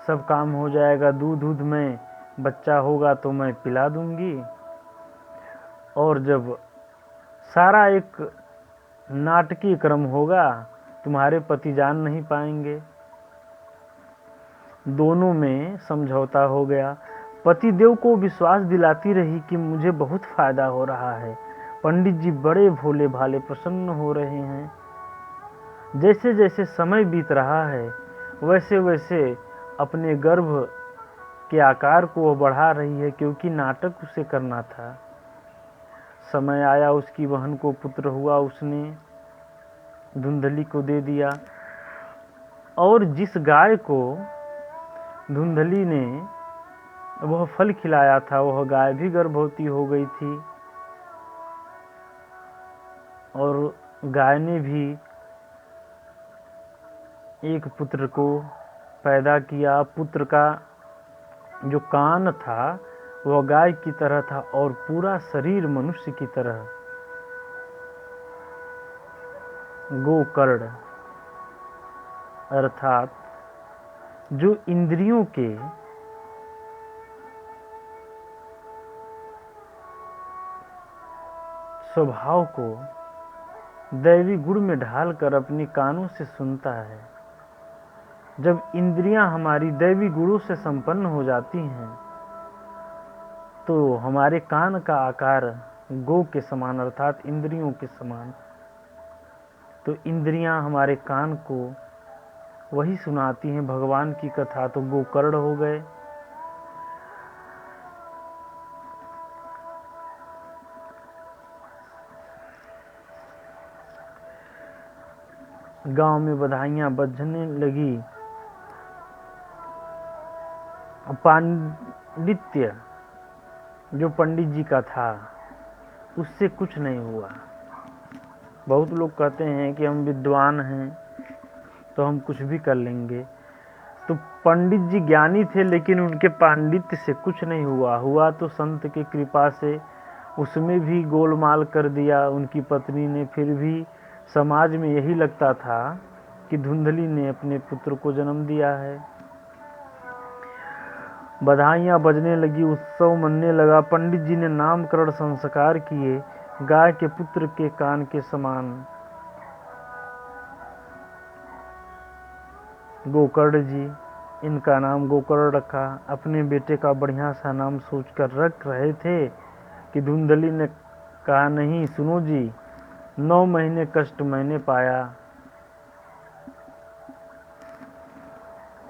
सब काम हो जाएगा, दूध में बच्चा होगा तो मैं पिला दूंगी, और जब सारा एक नाटकीय क्रम होगा तुम्हारे पति जान नहीं पाएंगे। दोनों में समझौता हो गया। पति देव को विश्वास दिलाती रही कि मुझे बहुत फायदा हो रहा है। पंडित जी बड़े भोले भाले प्रसन्न हो रहे हैं। जैसे जैसे समय बीत रहा है वैसे वैसे अपने गर्भ के आकार को वो बढ़ा रही है, क्योंकि नाटक उसे करना था। समय आया, उसकी बहन को पुत्र हुआ, उसने धुंधली को दे दिया। और जिस गाय को धुंधली ने वह फल खिलाया था वह गाय भी गर्भवती हो गई थी, और गाय ने भी एक पुत्र को पैदा किया। पुत्र का जो कान था वह गाय की तरह था और पूरा शरीर मनुष्य की तरह। गोकर्ण अर्थात जो इंद्रियों के स्वभाव को दैवी गुण में ढालकर अपने कानों से सुनता है। जब इंद्रियां हमारी दैवी गुणों से संपन्न हो जाती हैं तो हमारे कान का आकार गो के समान अर्थात इंद्रियों के समान। तो इंद्रियां हमारे कान को वही सुनाती हैं भगवान की कथा, तो गोकर्ण हो गए। गांव में बधाइयां बजने लगी। पांडित्य जो पंडित जी का था उससे कुछ नहीं हुआ। बहुत लोग कहते हैं कि हम विद्वान हैं तो हम कुछ भी कर लेंगे। तो पंडित जी ज्ञानी थे लेकिन उनके पांडित्य से कुछ नहीं हुआ तो संत की कृपा से। उसमें भी गोलमाल कर दिया उनकी पत्नी ने। फिर भी समाज में यही लगता था कि धुंधली ने अपने पुत्र को जन्म दिया है। बधाइयां बजने लगी, उत्सव मनने लगा। पंडित जी ने नामकरण संस्कार किए गाय के पुत्र के कान के समान। गोकर्ण जी, इनका नाम गोकर्ण रखा। अपने बेटे का बढ़िया सा नाम सोचकर रख रहे थे कि धुंधली ने कहा, नहीं सुनो जी, 9 महीने कष्ट मैंने पाया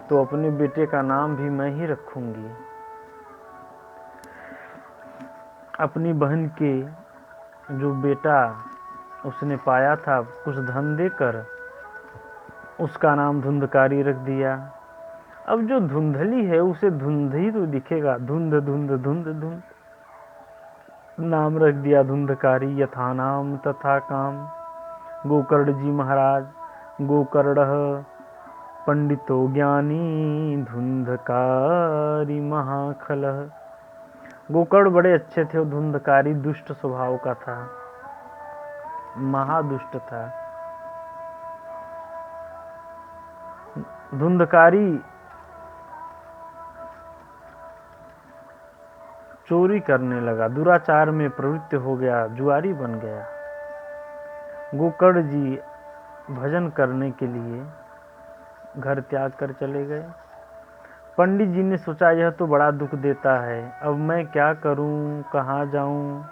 तो अपने बेटे का नाम भी मैं ही रखूंगी। अपनी बहन के जो बेटा उसने पाया था कुछ धन देकर उसका नाम धुंधकारी रख दिया। अब जो धुंधली है उसे धुंध ही तो दिखेगा, धुंध धुंध धुंध धुंध, नाम रख दिया धुंधकारी। यथा नाम तथा काम। गोकर्ण जी महाराज गोकर्ण पंडितो ज्ञानी धुंधकारी महाखलः। गोकर्ण बड़े अच्छे थे, धुंधकारी दुष्ट स्वभाव का था, महादुष्ट था। धुंधकारी चोरी करने लगा, दुराचार में प्रवृत्त हो गया, जुआरी बन गया। गोकर्ण जी भजन करने के लिए घर त्याग कर चले गए। पंडित जी ने सोचा यह तो बड़ा दुख देता है, अब मैं क्या करूं, कहाँ जाऊं,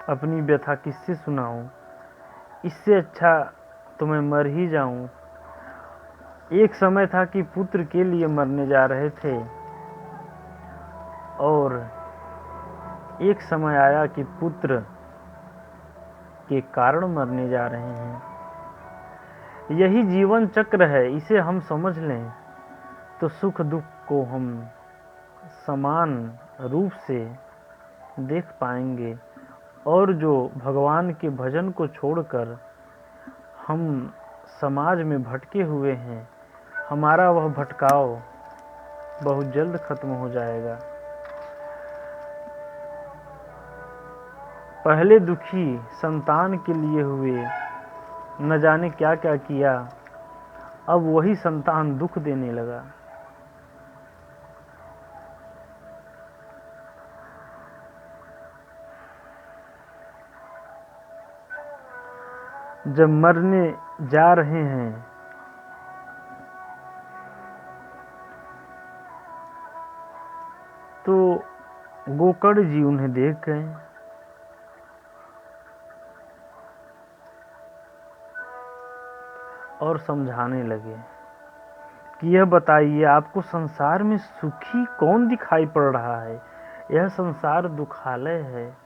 अपनी व्यथा किससे सुनाऊं, इससे अच्छा तो मैं मर ही जाऊं। एक समय था कि पुत्र के लिए मरने जा रहे थे और एक समय आया कि पुत्र के कारण मरने जा रहे हैं। यही जीवन चक्र है, इसे हम समझ लें तो सुख दुख को हम समान रूप से देख पाएंगे। और जो भगवान के भजन को छोड़कर हम समाज में भटके हुए हैं, हमारा वह भटकाव बहुत जल्द खत्म हो जाएगा। पहले दुखी संतान के लिए हुए, न जाने क्या क्या किया, अब वही संतान दुख देने लगा। जब मरने जा रहे हैं तो गोकर्ण जी उन्हें देख गए। और समझाने लगे कि यह बताइए, आपको संसार में सुखी कौन दिखाई पड़ रहा है? यह संसार दुखालय है,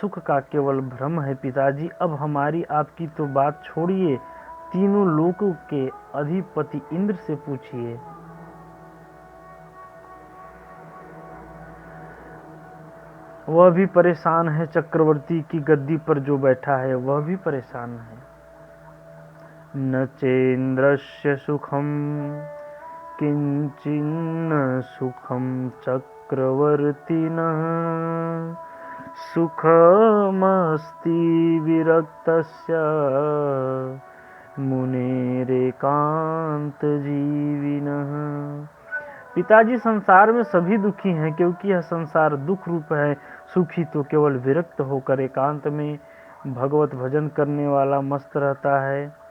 सुख का केवल भ्रम है पिताजी। अब हमारी आपकी तो बात छोड़िए, तीनों लोकों के अधिपति इंद्र से पूछिए। वह भी परेशान है, चक्रवर्ती की गद्दी पर जो बैठा है वह भी परेशान है। न चेन्द्रस्य सुखम किंचिन्न सुखम चक्रवर्तिनः सुखमस्ति विरक्तस्य मुनेरेकांतजीविनः। पिताजी, संसार में सभी दुखी हैं क्योंकि यह संसार दुख रूप है। सुखी तो केवल विरक्त होकर एकांत में भगवत भजन करने वाला मस्त रहता है,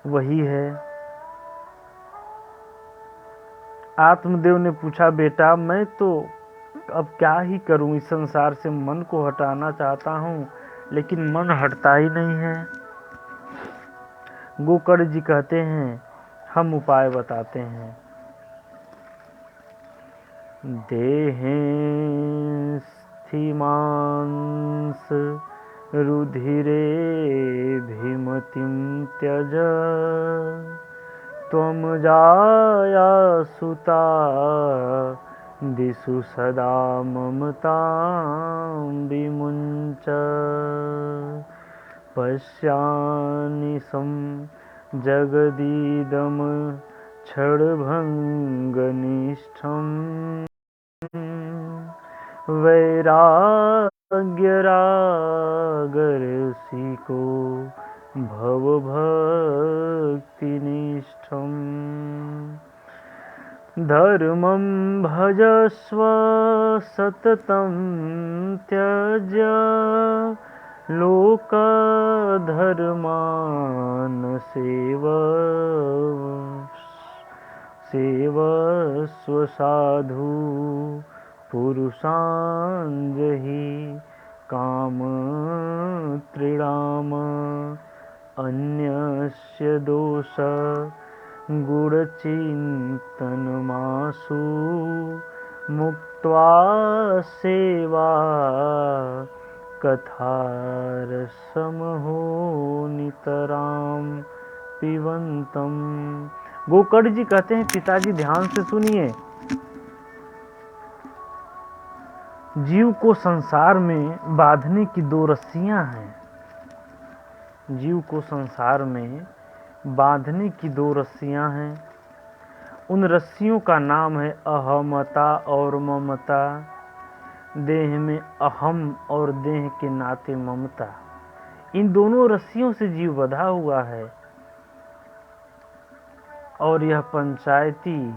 वही है। आत्मदेव ने पूछा, बेटा मैं तो अब क्या ही करूं, इस संसार से मन को हटाना चाहता हूं लेकिन मन हटता ही नहीं है। गोकर्ण जी कहते हैं, हम उपाय बताते हैं। देहे स्थिमांस रुधिरे भीमतिं त्यज त्वं जाया सुता दिशु सदा ममतां विमुञ्च पश्यानिशं जगदीदं क्षणभङ्गनिष्ठं वैराग्यरागरसिको भवभक्तिनिष्ठम् धर्मं भजस्व सततं त्यज्य लोकधर्मान् सेवस्व साधु पुरुषाञ्जहि कामत्रिणाम अन्यस्य दोष गुणचिन्तनमासु मुक्त्वा सेवा कथारसमहो नितराम पिबन्तम्। गोकर्ण जी कहते हैं, पिताजी ध्यान से सुनिए। जीव को संसार में बांधने की दो रस्सियां हैं। जीव को संसार में बांधने की दो रस्सियां हैं। उन रस्सियों का नाम है अहमता और ममता। देह में अहम और देह के नाते ममता। इन दोनों रस्सियों से जीव बंधा हुआ है। और यह पंचायती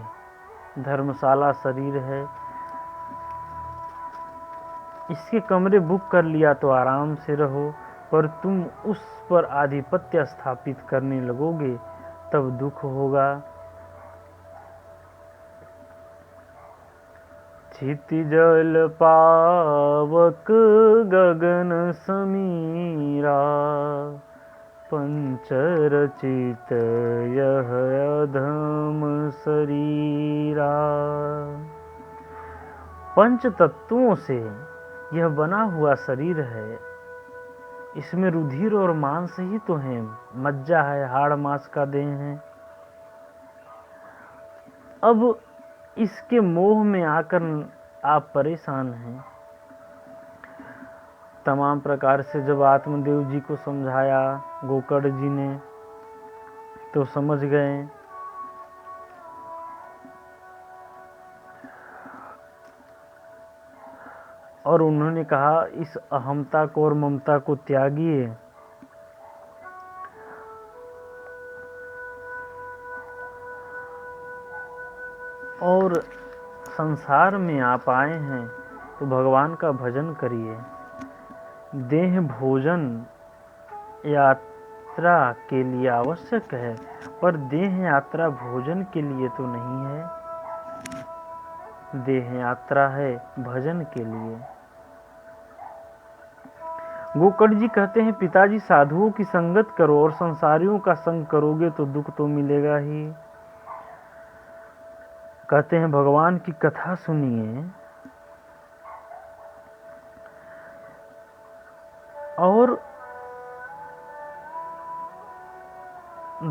धर्मशाला शरीर है। इसके कमरे बुक कर लिया तो आराम से रहो, पर तुम उस पर आधिपत्य स्थापित करने लगोगे तब दुख होगा। क्षितिजल पावक गगन समीरा पंचरचित यह अधम शरीरा। पंच तत्वों से यह बना हुआ शरीर है। इसमें रुधिर और मांस ही तो है, मज्जा है, हाड़ मांस का देह है। अब इसके मोह में आकर आप परेशान हैं। तमाम प्रकार से जब आत्मदेव जी को समझाया गोकर्ण जी ने तो समझ गए। और उन्होंने कहा इस अहमता को और ममता को त्यागिए। और संसार में आप आए हैं तो भगवान का भजन करिए। देह भोजन यात्रा के लिए आवश्यक है, पर देह यात्रा भोजन के लिए तो नहीं है। देह यात्रा है भजन के लिए। गोकर्ण जी कहते हैं पिताजी साधुओं की संगत करो और संसारियों का संग करोगे तो दुख तो मिलेगा ही। कहते हैं भगवान की कथा सुनिए और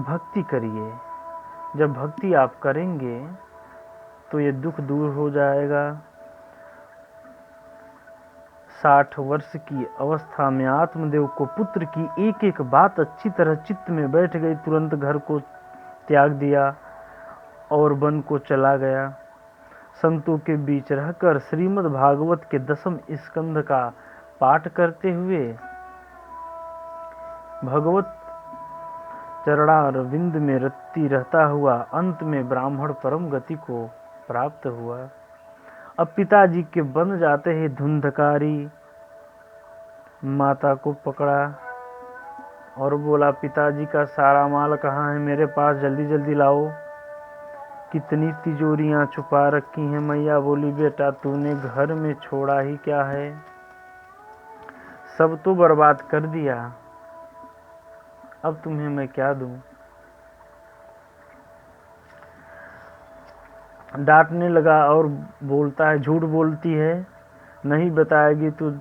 भक्ति करिए। जब भक्ति आप करेंगे तो ये दुख दूर हो जाएगा। 60 वर्ष की अवस्था में आत्मदेव को पुत्र की एक एक बात अच्छी तरह चित्त में बैठ गई। तुरंत घर को त्याग दिया और वन को चला गया। संतों के बीच रहकर श्रीमद् भागवत के 10वें स्कंध का पाठ करते हुए भगवत चरणारविंद में रति रहता हुआ अंत में ब्राह्मण परम गति को प्राप्त हुआ। अब पिताजी के बन जाते ही धुंधकारी माता को पकड़ा और बोला पिताजी का सारा माल कहाँ है, मेरे पास जल्दी जल्दी लाओ। कितनी तिजोरियां छुपा रखी हैं। मैया बोली बेटा तूने घर में छोड़ा ही क्या है, सब तो बर्बाद कर दिया, अब तुम्हें मैं क्या दूं। डांटने लगा और बोलता है झूठ बोलती है, नहीं बताएगी तो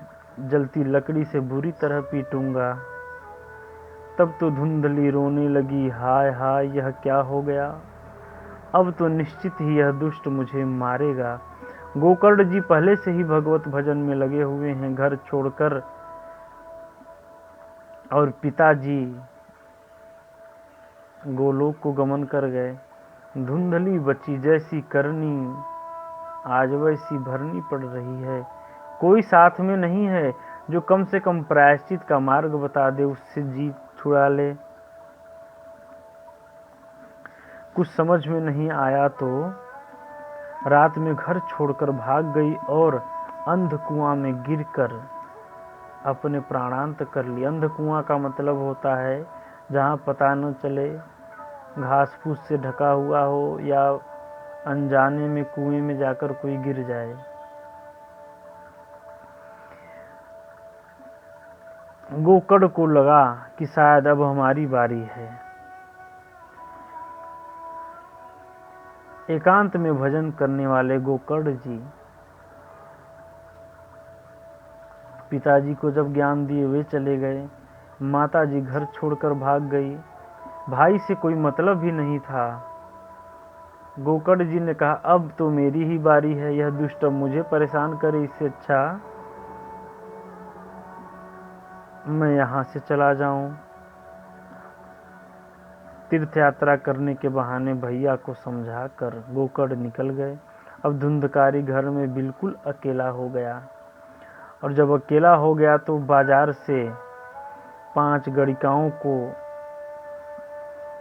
जलती लकड़ी से बुरी तरह पीटूंगा। तब तो धुंधली रोने लगी, हाय हाय यह क्या हो गया, अब तो निश्चित ही यह दुष्ट मुझे मारेगा। गोकर्ण जी पहले से ही भगवत भजन में लगे हुए हैं घर छोड़कर, और पिताजी गोलोक को गमन कर गए। धुंधली बची जैसी करनी आज वैसी भरनी पड़ रही है। कोई साथ में नहीं है जो कम से कम प्रायश्चित का मार्ग बता दे, उससे जी छुड़ा ले। कुछ समझ में नहीं आया तो रात में घर छोड़कर भाग गई और अंध कुआं में गिरकर अपने प्राणांत कर लिए। अंध कुआं का मतलब होता है जहां पता न चले, घास फूस से ढका हुआ हो या अनजाने में कुएं में जाकर कोई गिर जाए। गोकर्ण को लगा कि शायद अब हमारी बारी है। एकांत में भजन करने वाले गोकर्ण जी पिताजी को जब ज्ञान दिए वे चले गए। माता जी घर छोड़कर भाग गई। भाई से कोई मतलब ही नहीं था। गोकर्ण जी ने कहा अब तो मेरी ही बारी है, यह दुष्ट मुझे परेशान करे, इससे अच्छा मैं यहां से चला जाऊं। तीर्थ यात्रा करने के बहाने भैया को समझाकर गोकर्ण निकल गए। अब धुंधकारी घर में बिल्कुल अकेला हो गया, और जब अकेला हो गया तो बाजार से 5 गणिकाओं को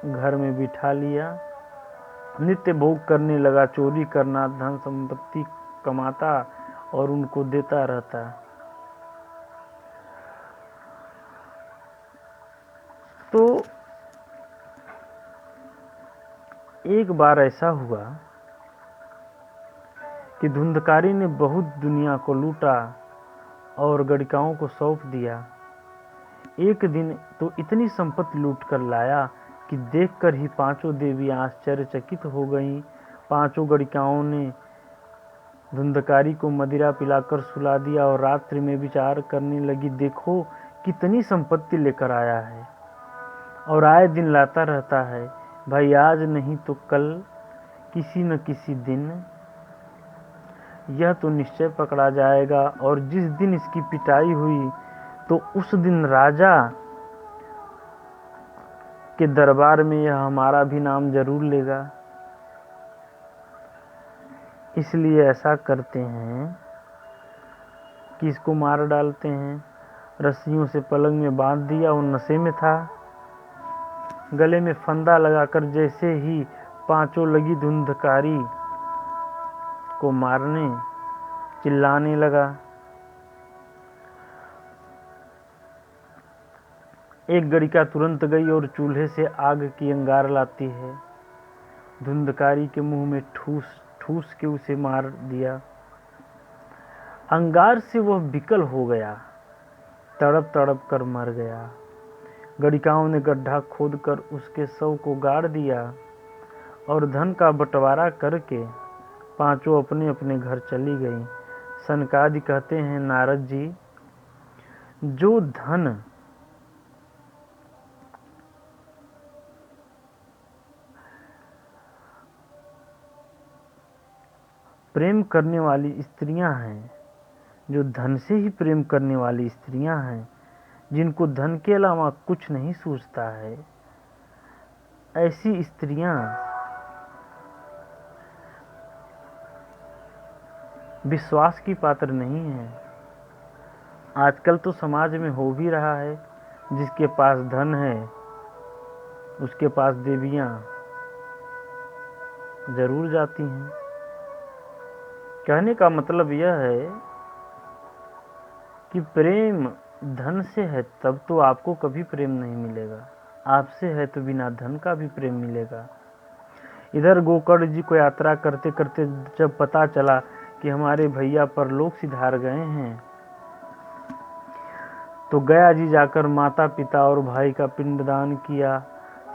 घर में बिठा लिया। नित्य भोग करने लगा, चोरी करना, धन संपत्ति कमाता और उनको देता रहता। तो एक बार ऐसा हुआ कि धुंधकारी ने बहुत दुनिया को लूटा और गणिकाओं को सौंप दिया। एक दिन तो इतनी संपत्ति लूट कर लाया कि देखकर ही 5 देवियां आश्चर्यचकित हो गईं। 5 गणिकाओं ने धुंधकारी को मदिरा पिलाकर सुला दिया और रात्रि में विचार करने लगी, देखो कितनी संपत्ति लेकर आया है और आए दिन लाता रहता है। भाई आज नहीं तो कल, किसी न किसी दिन यह तो निश्चय पकड़ा जाएगा, और जिस दिन इसकी पिटाई हुई तो उस दिन राजा के दरबार में यह हमारा भी नाम जरूर लेगा। इसलिए ऐसा करते हैं कि इसको मार डालते हैं। रस्सियों से पलंग में बांध दिया, वो नशे में था। गले में फंदा लगाकर जैसे ही पांचों लगी धुंधकारी को मारने, चिल्लाने लगा। एक गड़िका तुरंत गई और चूल्हे से आग की अंगार लाती है। धुंधकारी के मुंह में ठूस ठूस के उसे मार दिया। अंगार से वह विकल हो गया, तड़प तड़प कर मर गया। गड़िकाओं ने गड्ढा खोदकर उसके शव को गाड़ दिया और धन का बंटवारा करके पांचों अपने अपने घर चली गईं। सनकादि कहते हैं, नारद जी, जो धन प्रेम करने वाली स्त्रियां हैं, जो धन से ही प्रेम करने वाली स्त्रियां हैं, जिनको धन के अलावा कुछ नहीं सूझता है, ऐसी स्त्रियां विश्वास की पात्र नहीं है। आजकल तो समाज में हो भी रहा है, जिसके पास धन है उसके पास देवियां जरूर जाती हैं। कहने का मतलब यह है कि प्रेम धन से है तब तो आपको कभी प्रेम नहीं मिलेगा, आपसे है तो बिना धन का भी प्रेम मिलेगा। इधर गोकर्ण जी को यात्रा करते करते जब पता चला कि हमारे भैया परलोक सिधार गए हैं, तो गया जी जाकर माता पिता और भाई का पिंडदान किया।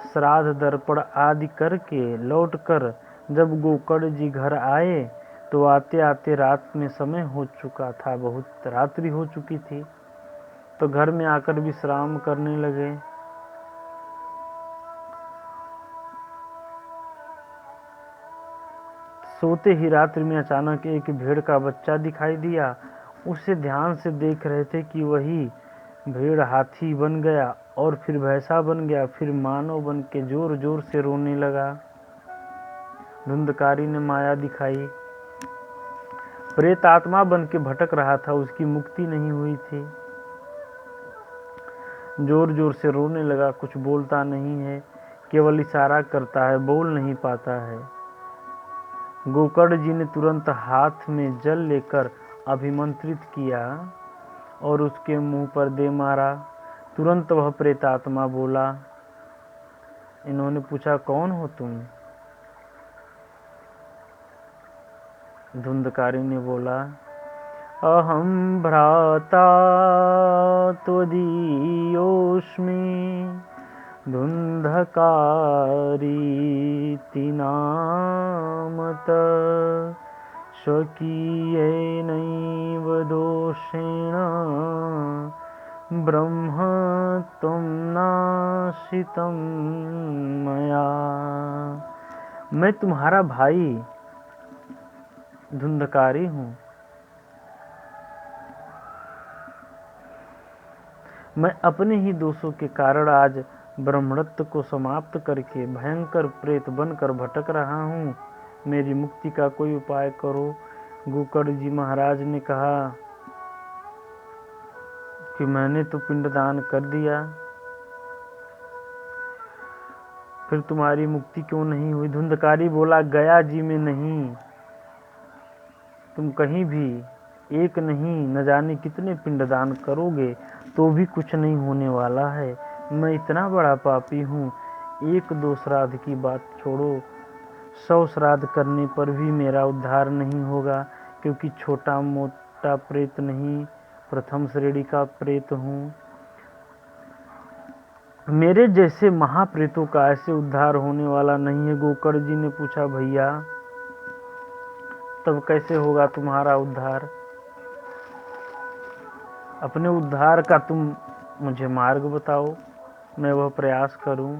श्राद्ध दर्पण आदि करके लौटकर जब गोकर्ण जी घर आए तो आते आते रात में समय हो चुका था, बहुत रात्रि हो चुकी थी। तो घर में आकर विश्राम करने लगे। सोते ही रात्रि में अचानक एक भेड़ का बच्चा दिखाई दिया। उसे ध्यान से देख रहे थे कि वही भेड़ हाथी बन गया और फिर भैंसा बन गया, फिर मानव बन के जोर जोर से रोने लगा। धुंधकारी ने माया दिखाई, प्रेत आत्मा बन के भटक रहा था, उसकी मुक्ति नहीं हुई थी। जोर जोर से रोने लगा, कुछ बोलता नहीं है, केवल इशारा करता है, बोल नहीं पाता है। गोकर्ण जी ने तुरंत हाथ में जल लेकर अभिमंत्रित किया और उसके मुंह पर दे मारा। तुरंत वह प्रेतात्मा बोला। इन्होंने पूछा, कौन हो तुम? धुंधकारी ने बोला, अहम भ्राता त्वदीयोऽस्मि धुंधकारीति नामत स्वकीयेनैव दोषेण ब्रह्म त्वं नाशितं मया। मैं तुम्हारा भाई धुंधकारी हूँ। मैं अपने ही दोषों के कारण आज ब्रह्मणत्व को समाप्त करके भयंकर प्रेत बनकर भटक रहा हूँ। मेरी मुक्ति का कोई उपाय करो। गोकर्ण जी महाराज ने कहा कि मैंने तो पिंडदान कर दिया, फिर तुम्हारी मुक्ति क्यों नहीं हुई? धुंधकारी बोला, गया जी में नहीं, तुम कहीं भी एक नहीं न जाने कितने पिंडदान करोगे तो भी कुछ नहीं होने वाला है। मैं इतना बड़ा पापी हूँ, एक दो श्राद्ध की बात छोड़ो, 100 श्राद्ध करने पर भी मेरा उद्धार नहीं होगा, क्योंकि छोटा मोटा प्रेत नहीं, प्रथम श्रेणी का प्रेत हूँ। मेरे जैसे महाप्रेतों का ऐसे उद्धार होने वाला नहीं है। गोकर्ण जी ने पूछा, भैया तब कैसे होगा तुम्हारा उद्धार? अपने उद्धार का तुम मुझे मार्ग बताओ, मैं वह प्रयास करूं।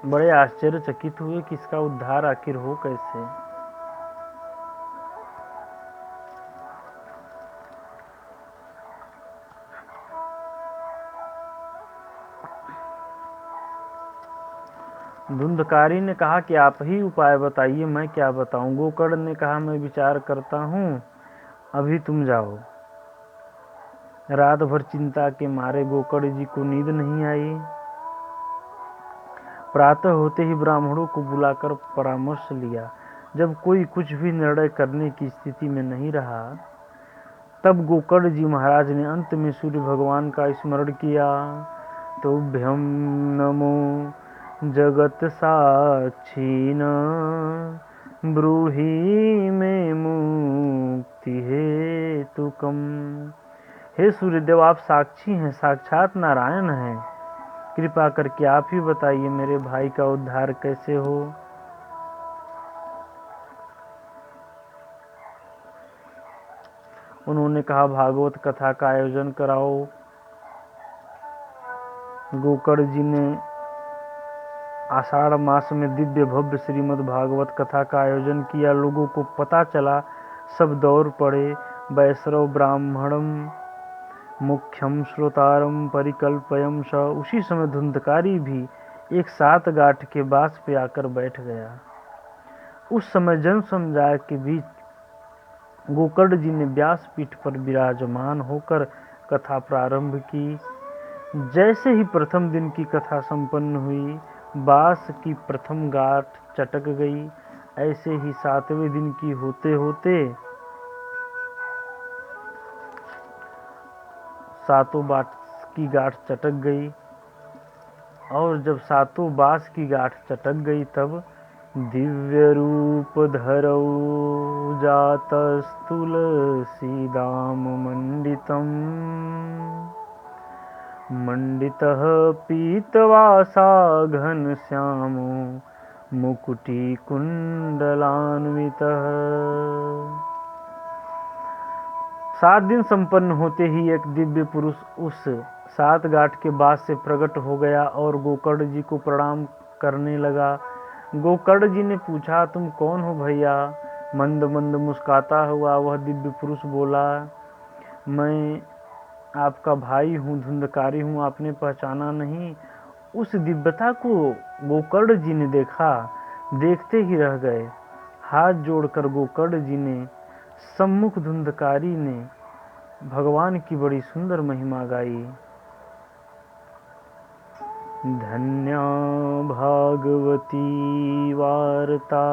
बड़े आश्चर्यचकित हुए कि इसका उद्धार आखिर हो कैसे। धुंधकारी ने कहा कि आप ही उपाय बताइए, मैं क्या बताऊं। गोकर्ण ने कहा, मैं विचार करता हूं, अभी तुम जाओ। रात भर चिंता के मारे गोकर्ण जी को नींद नहीं आई। प्रातः होते ही ब्राह्मणों को बुलाकर परामर्श लिया। जब कोई कुछ भी निर्णय करने की स्थिति में नहीं रहा, तब गोकर्ण जी महाराज ने अंत में सूर्य भगवान का स्मरण किया। तुभ्यं नमो जगत साक्षीन ब्रूहि में मुक्ति हेतुकम। हे सूर्यदेव, आप साक्षी हैं, साक्षात नारायण हैं। कृपा करके आप ही बताइए मेरे भाई का उद्धार कैसे हो। उन्होंने कहा, भागवत कथा का आयोजन कराओ। गोकर्ण जी ने आषाढ़ मास में दिव्य भव्य श्रीमद् भागवत कथा का आयोजन किया। लोगों को पता चला, सब दौड़ पड़े। वैश्रव ब्राह्मणम मुख्यम श्रोतारम परिकल्पयम स। उसी समय धुंधकारी भी एक 7 गांठ के बांस पे आकर बैठ गया। उस समय जन समुदाय के बीच गोकर्ण जी ने व्यासपीठ पर विराजमान होकर कथा प्रारंभ की। जैसे ही प्रथम दिन की कथा संपन्न हुई, बांस की प्रथम गांठ चटक गई। ऐसे ही 7वें दिन की होते होते 7 बांस की गांठ चटक गई। और जब 7 बांस की गांठ चटक गई, तब दिव्य रूप धरौ जातस्तुलसी दाम मंडितम मंडितः पीतवासा घनश्यामो मुकुटी कुंडलान्वितः। 7 दिन संपन्न होते ही एक दिव्य पुरुष उस 7 गांठ के बांस से प्रकट हो गया और गोकर्ण जी को प्रणाम करने लगा। गोकर्ण जी ने पूछा, तुम कौन हो भैया? मंद मंद मुस्कुराता हुआ वह दिव्य पुरुष बोला, मैं आपका भाई हूँ, धुंधकारी हूँ, आपने पहचाना नहीं? उस दिव्यता को गोकर्ण जी ने देखा, देखते ही रह गए। हाथ जोड़कर गोकर्ण जी ने सम्मुख धुंधकारी ने भगवान की बड़ी सुंदर महिमा गाई। धन्या भागवती वार्ता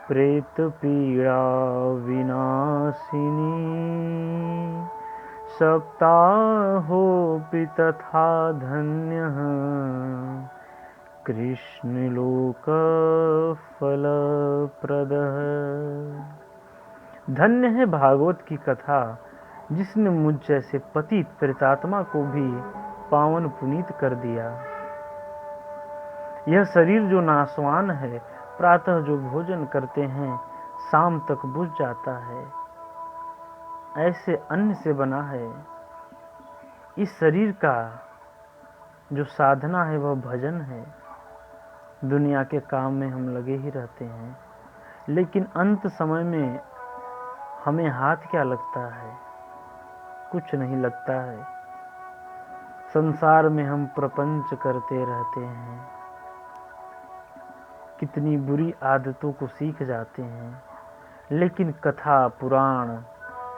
प्रेत पीड़ा विनाशिनी सप्ताहोऽपि तथा धन्यः कृष्ण लोक फलप्रदः। धन्य है भागवत की कथा, जिसने मुझ जैसे पतित प्रेतात्मा को भी पावन पुनीत कर दिया। यह शरीर जो नाशवान है, प्रातः जो भोजन करते हैं शाम तक बुझ जाता है, ऐसे अन्न से बना है। इस शरीर का जो साधना है वह भजन है। दुनिया के काम में हम लगे ही रहते हैं, लेकिन अंत समय में हमें हाथ क्या लगता है? कुछ नहीं लगता है। संसार में हम प्रपंच करते रहते हैं, कितनी बुरी आदतों को सीख जाते हैं। लेकिन कथा, पुराण,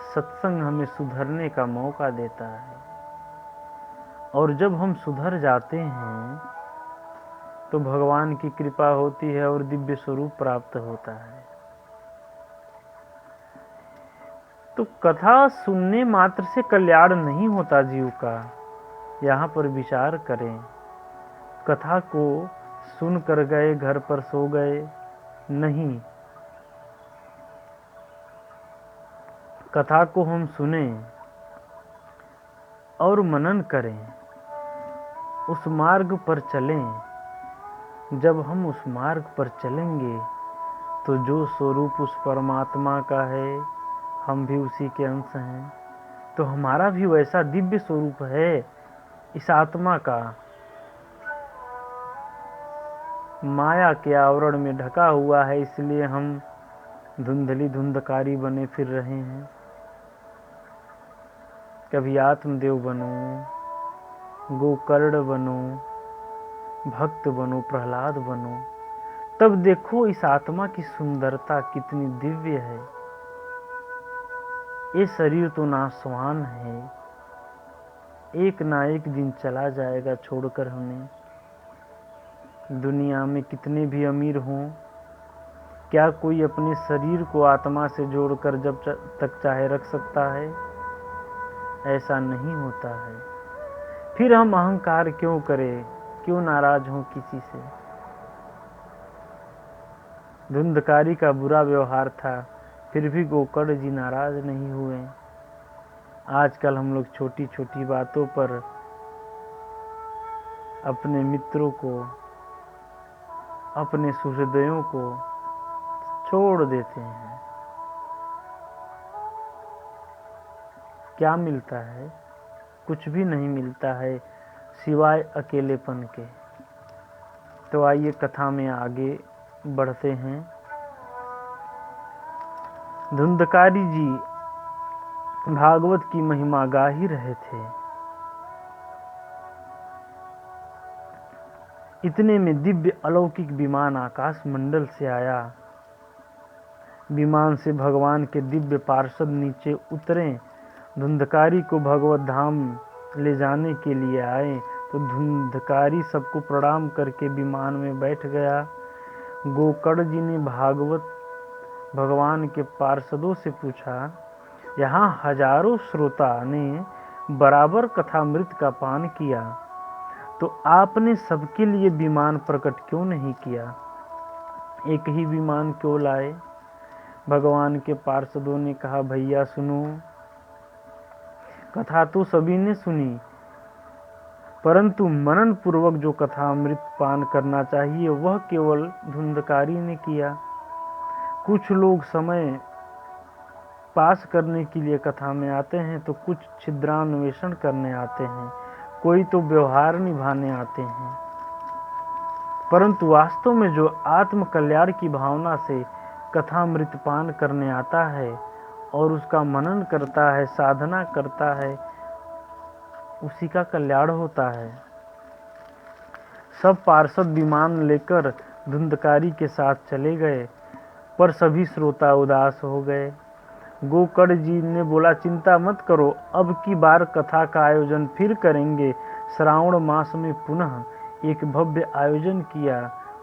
सत्संग हमें सुधरने का मौका देता है। और जब हम सुधर जाते हैं तो भगवान की कृपा होती है और दिव्य स्वरूप प्राप्त होता है। तो कथा सुनने मात्र से कल्याण नहीं होता जीव का। यहाँ पर विचार करें। कथा को सुन कर गए, घर पर सो गए नहीं। कथा को हम सुने और मनन करें, उस मार्ग पर चलें। जब हम उस मार्ग पर चलेंगे तो जो स्वरूप उस परमात्मा का है, हम भी उसी के अंश हैं। तो हमारा भी वैसा दिव्य स्वरूप है इस आत्मा का। माया के आवरण में ढका हुआ है, इसलिए हम धुंधली धुंधकारी बने फिर रहे हैं। कभी आत्मदेव बनो, गोकर्ण बनो, भक्त बनो, प्रहलाद बनो, तब देखो इस आत्मा की सुंदरता कितनी दिव्य है। ये शरीर तो नाशवान है, एक ना एक दिन चला जाएगा छोड़कर हमें। दुनिया में कितने भी अमीर हों, क्या कोई अपने शरीर को आत्मा से जोड़कर जब तक चाहे रख सकता है? ऐसा नहीं होता है। फिर हम अहंकार क्यों करें, क्यों नाराज हों किसी से? धुंधकारी का बुरा व्यवहार था, फिर भी गोकर्ण जी नाराज नहीं हुए। आजकल हम लोग छोटी छोटी बातों पर अपने मित्रों को, अपने सुहृदयों को छोड़ देते हैं। क्या मिलता है? कुछ भी नहीं मिलता है सिवाय अकेलेपन के। तो आइए कथा में आगे बढ़ते हैं। धुंधकारी जी भागवत की महिमा गा ही रहे थे। इतने में दिव्य अलौकिक विमान आकाश मंडल से आया। विमान से भगवान के दिव्य पार्षद नीचे उतरे, धुंधकारी को भगवत धाम ले जाने के लिए आए। तो धुंधकारी सबको प्रणाम करके विमान में बैठ गया। गोकर्ण जी ने भागवत भगवान के पार्षदों से पूछा, यहाँ हजारों श्रोता ने बराबर कथामृत का पान किया, तो आपने सबके लिए विमान प्रकट क्यों नहीं किया? एक ही विमान क्यों लाए? भगवान के पार्षदों ने कहा, भैया सुनो, कथा तो सभी ने सुनी, परंतु मनन पूर्वक जो कथामृत पान करना चाहिए वह केवल धुंधकारी ने किया। कुछ लोग समय पास करने के लिए कथा में आते हैं, तो कुछ छिद्रान्वेषण करने आते हैं, कोई तो व्यवहार निभाने आते हैं। परंतु वास्तव में जो आत्म कल्याण की भावना से कथामृत पान करने आता है और उसका मनन करता है, साधना करता है, उसी का कल्याण होता है। सब पार्षद विमान लेकर धुंधकारी के साथ चले गए, पर सभी श्रोता उदास हो गए। गोकर्ण जी ने बोला, चिंता मत करो, अब की बार कथा का आयोजन फिर करेंगे। श्रावण मास में पुनः एक भव्य आयोजन किया।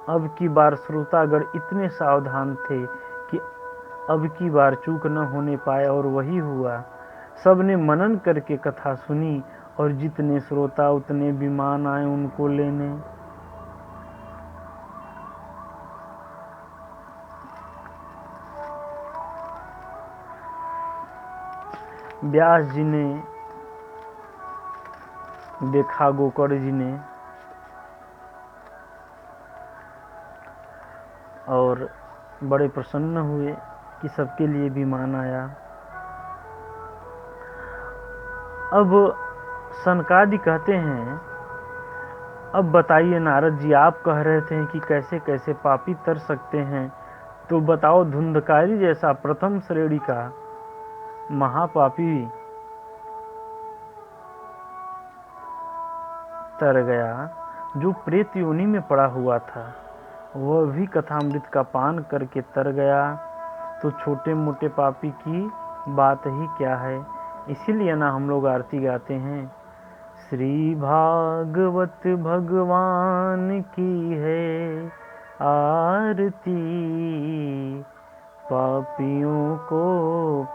अब की बार श्रोतागण इतने सावधान थे कि अब की बार चूक न होने पाए, और वही हुआ। सबने मनन करके कथा सुनी, और जितने श्रोता उतने विमान आए उनको लेने। व्यास जी ने देखा, गोकर्ण जी ने, और बड़े प्रसन्न हुए कि सबके लिए विमान आया। अब सनकादि कहते हैं, अब बताइए नारद जी, आप कह रहे थे कि कैसे कैसे पापी तर सकते हैं, तो बताओ धुंधकारी जैसा प्रथम श्रेणी का महापापी तर गया, जो प्रेत योनि में पड़ा हुआ था, वह भी कथामृत का पान करके तर गया, तो छोटे मोटे पापी की बात ही क्या है। इसीलिए ना हम लोग आरती गाते हैं, श्री भागवत भगवान की है आरती, पापियों को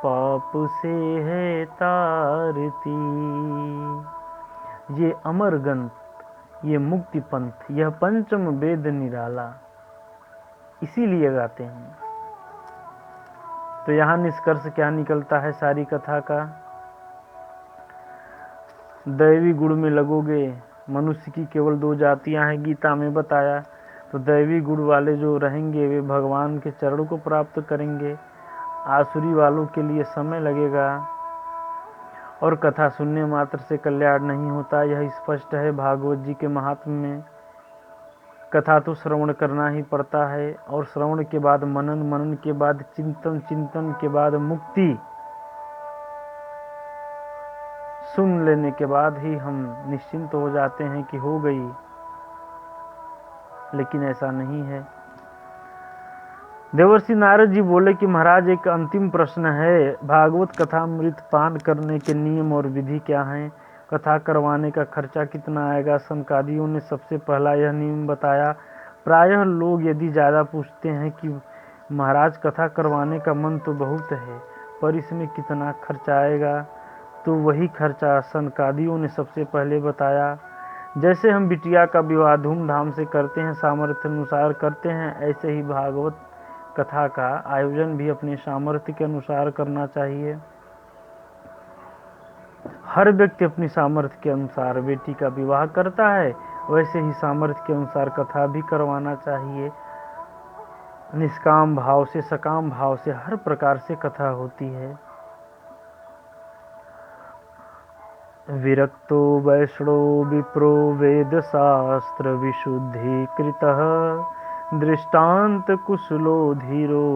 पाप से है तारती। ये अमर ग्रंथ, ये मुक्ति पंथ, यह पंचम वेद निराला, इसीलिए गाते हैं। तो यहाँ निष्कर्ष क्या निकलता है सारी कथा का? दैवी गुण में लगोगे, मनुष्य की केवल दो जातियां हैं, गीता में बताया। तो दैवी गुण वाले जो रहेंगे वे भगवान के चरणों को प्राप्त करेंगे। आसुरी वालों के लिए समय लगेगा, और कथा सुनने मात्र से कल्याण नहीं होता, यह स्पष्ट है भागवत जी के महात्म्य में। कथा तो श्रवण करना ही पड़ता है, और श्रवण के बाद मनन, मनन के बाद चिंतन, चिंतन के बाद मुक्ति। सुन लेने के बाद ही हम निश्चिंत हो जाते हैं कि हो गई, लेकिन ऐसा नहीं है। देवर्षि नारद जी बोले कि महाराज एक अंतिम प्रश्न है, भागवत कथा अमृत पान करने के नियम और विधि क्या हैं? कथा करवाने का खर्चा कितना आएगा? सनकादियों ने सबसे पहला यह नियम बताया। प्रायः लोग यदि ज़्यादा पूछते हैं कि महाराज कथा करवाने का मन तो बहुत है, पर इसमें कितना खर्चा आएगा, तो वही खर्चा सनकादियों ने सबसे पहले बताया। जैसे हम बिटिया का विवाह धूमधाम से करते हैं, सामर्थ्य अनुसार करते हैं, ऐसे ही भागवत कथा का आयोजन भी अपने सामर्थ्य के अनुसार करना चाहिए। हर व्यक्ति अपनी सामर्थ्य के अनुसार बेटी का विवाह करता है, वैसे ही सामर्थ्य के अनुसार कथा भी करवाना चाहिए। निष्काम भाव से, सकाम भाव से, हर प्रकार से कथा होती है। विरक्तो वैष्णो विप्रो वेद शास्त्र विशुद्धीकृतः दृष्टांत कुशलो धीरो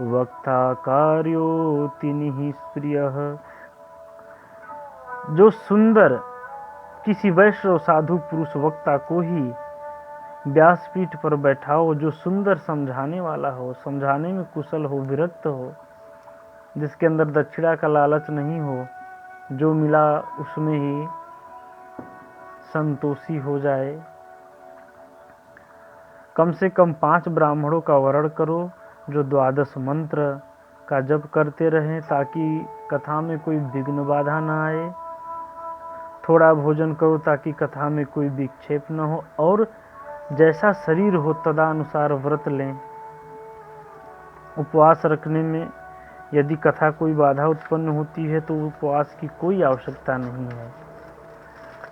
वक्ता कार्योति निःस्पृहः। जो सुंदर किसी वैष्णव साधु पुरुष वक्ता को ही व्यासपीठ पर बैठाओ, जो सुंदर समझाने वाला हो, समझाने में कुशल हो, विरक्त हो, जिसके अंदर दक्षिणा का लालच नहीं हो, जो मिला उसमें ही संतोषी हो जाए। कम से कम 5 ब्राह्मणों का वर्ण करो, जो 12 मंत्र का जप करते रहें, ताकि कथा में कोई विघ्न बाधा न आए। थोड़ा भोजन करो ताकि कथा में कोई विक्षेप न हो, और जैसा शरीर हो तदानुसार व्रत लें। उपवास रखने में यदि कथा कोई बाधा उत्पन्न होती है तो उपवास की कोई आवश्यकता नहीं है।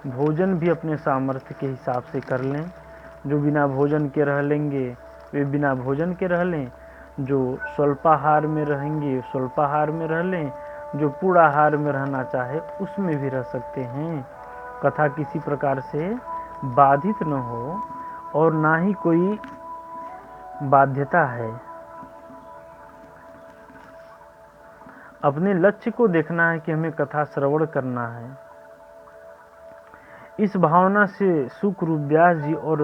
भोजन भी अपने सामर्थ्य के हिसाब से कर लें। जो बिना भोजन के रह लेंगे वे बिना भोजन के रह लें, जो स्वल्पाहार में रहेंगे स्वल्पाहार में रह लें, जो पूर्णाहार में रहना चाहे उसमें भी रह सकते हैं। कथा किसी प्रकार से बाधित न हो, और ना ही कोई बाध्यता है। अपने लक्ष्य को देखना है कि हमें कथा श्रवण करना है। इस भावना से सुखरूप व्यास जी और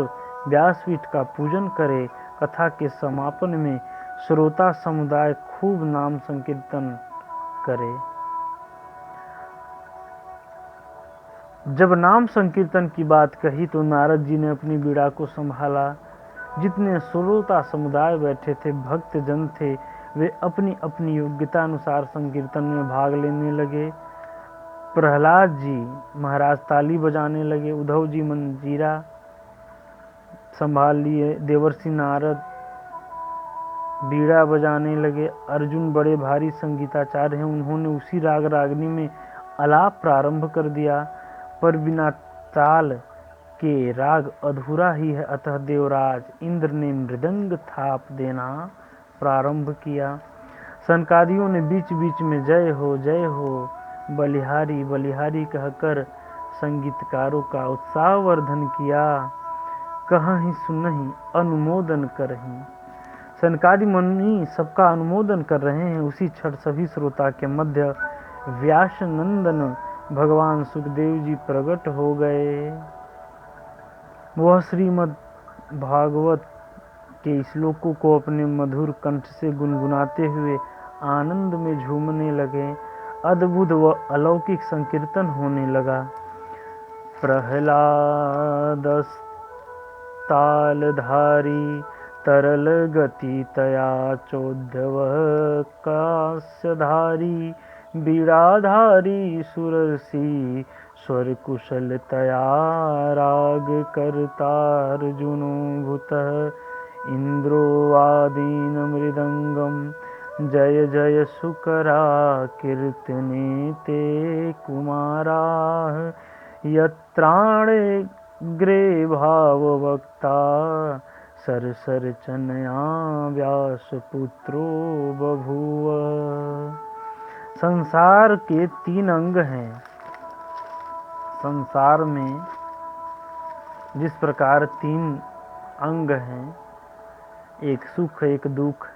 व्यासपीठ का पूजन करें। कथा के समापन में श्रोता समुदाय खूब नाम संकीर्तन करे। जब नाम संकीर्तन की बात कही तो नारद जी ने अपनी बीड़ा को संभाला। जितने श्रोता समुदाय बैठे थे, भक्त जन थे, वे अपनी अपनी योग्यता अनुसार संकीर्तन में भाग लेने लगे। प्रहलाद जी महाराज ताली बजाने लगे, उद्धव जी मंजीरा संभाल लिए, देवर्षि नारद बीड़ा बजाने लगे, अर्जुन बड़े भारी संगीताचार्य हैं, उन्होंने उसी राग रागनी में आलाप प्रारंभ कर दिया। पर बिना ताल के राग अधूरा ही है, अतः देवराज इंद्र ने मृदंग थाप देना प्रारंभ किया। सनकादियों ने बीच बीच में जय हो बलिहारी बलिहारी कहकर संगीतकारों का उत्साहवर्धन किया। कहीं सुनहि अनुमोदन करहीं। सनकादि मुनि सबका अनुमोदन कर रहे हैं। उसी क्षण सभी श्रोता के मध्य व्यास नंदन भगवान सुखदेव जी प्रकट हो गए। वह श्रीमद् भागवत के श्लोकों को अपने मधुर कंठ से गुनगुनाते हुए आनंद में झूमने लगे। अद्भुत व अलौकिक संकीर्तन होने लगा। प्रहलाद तालधारी तरल गति तया चोद्धव कास्यधारी बीड़ाधारी सुरसी स्वर कुशल तया राग करतार्जुनो भूतः इंद्रो आदीन मृदंगम जय जय सुकरा कीर्तने ते कुमारा यत्राणे ग्रे भाववक्ता सरसर चनया व्यास पुत्रो बभूव। संसार के 3 अंग हैं। संसार में जिस प्रकार 3 अंग हैं, एक सुख, एक दुख,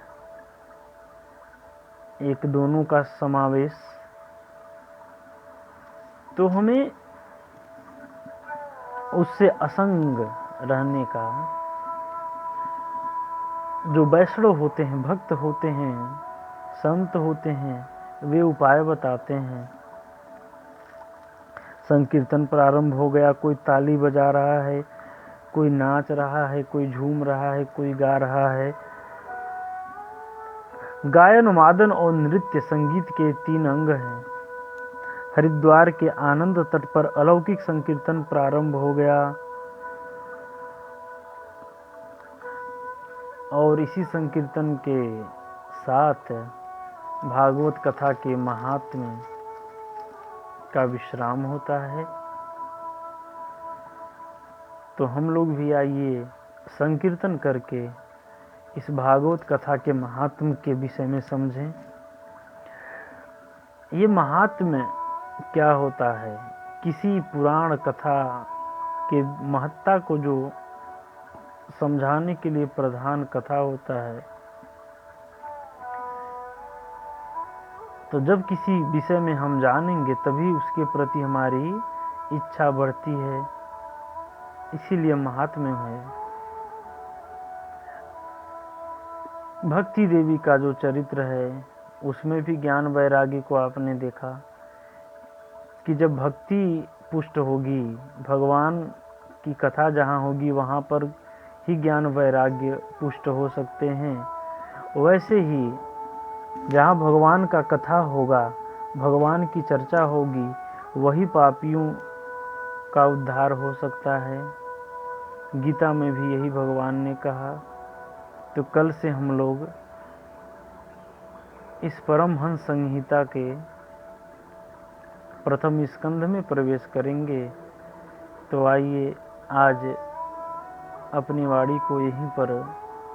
एक दोनों का समावेश, तो हमें उससे असंग रहने का, जो वैष्णव होते हैं, भक्त होते हैं, संत होते हैं, वे उपाय बताते हैं। संकीर्तन प्रारंभ हो गया, कोई ताली बजा रहा है, कोई नाच रहा है, कोई झूम रहा है, कोई गा रहा है। गायन, वादन और नृत्य संगीत के 3 अंग हैं। हरिद्वार के आनंद तट पर अलौकिक संकीर्तन प्रारंभ हो गया और इसी संकीर्तन के साथ भागवत कथा के महात्म्य का विश्राम होता है। तो हम लोग भी आइए संकीर्तन करके इस भागवत कथा के महात्म्य के विषय में समझें। ये महात्म्य क्या होता है? किसी पुराण कथा के महत्ता को जो समझाने के लिए प्रधान कथा होता है, तो जब किसी विषय में हम जानेंगे तभी उसके प्रति हमारी इच्छा बढ़ती है, इसीलिए महात्म्य है। भक्ति देवी का जो चरित्र है उसमें भी ज्ञान वैराग्य को आपने देखा कि जब भक्ति पुष्ट होगी, भगवान की कथा जहाँ होगी वहाँ पर ही ज्ञान वैराग्य पुष्ट हो सकते हैं। वैसे ही जहाँ भगवान का कथा होगा, भगवान की चर्चा होगी, वही पापियों का उद्धार हो सकता है। गीता में भी यही भगवान ने कहा। तो कल से हम लोग इस परमहंस संहिता के प्रथम स्कंध में प्रवेश करेंगे। तो आइए आज अपनी वाणी को यहीं पर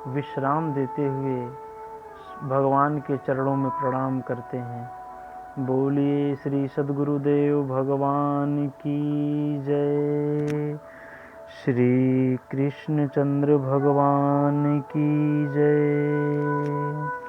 विश्राम देते हुए भगवान के चरणों में प्रणाम करते हैं। बोलिए श्री सद्गुरुदेव भगवान की जय। श्री कृष्ण चंद्र भगवान की जय।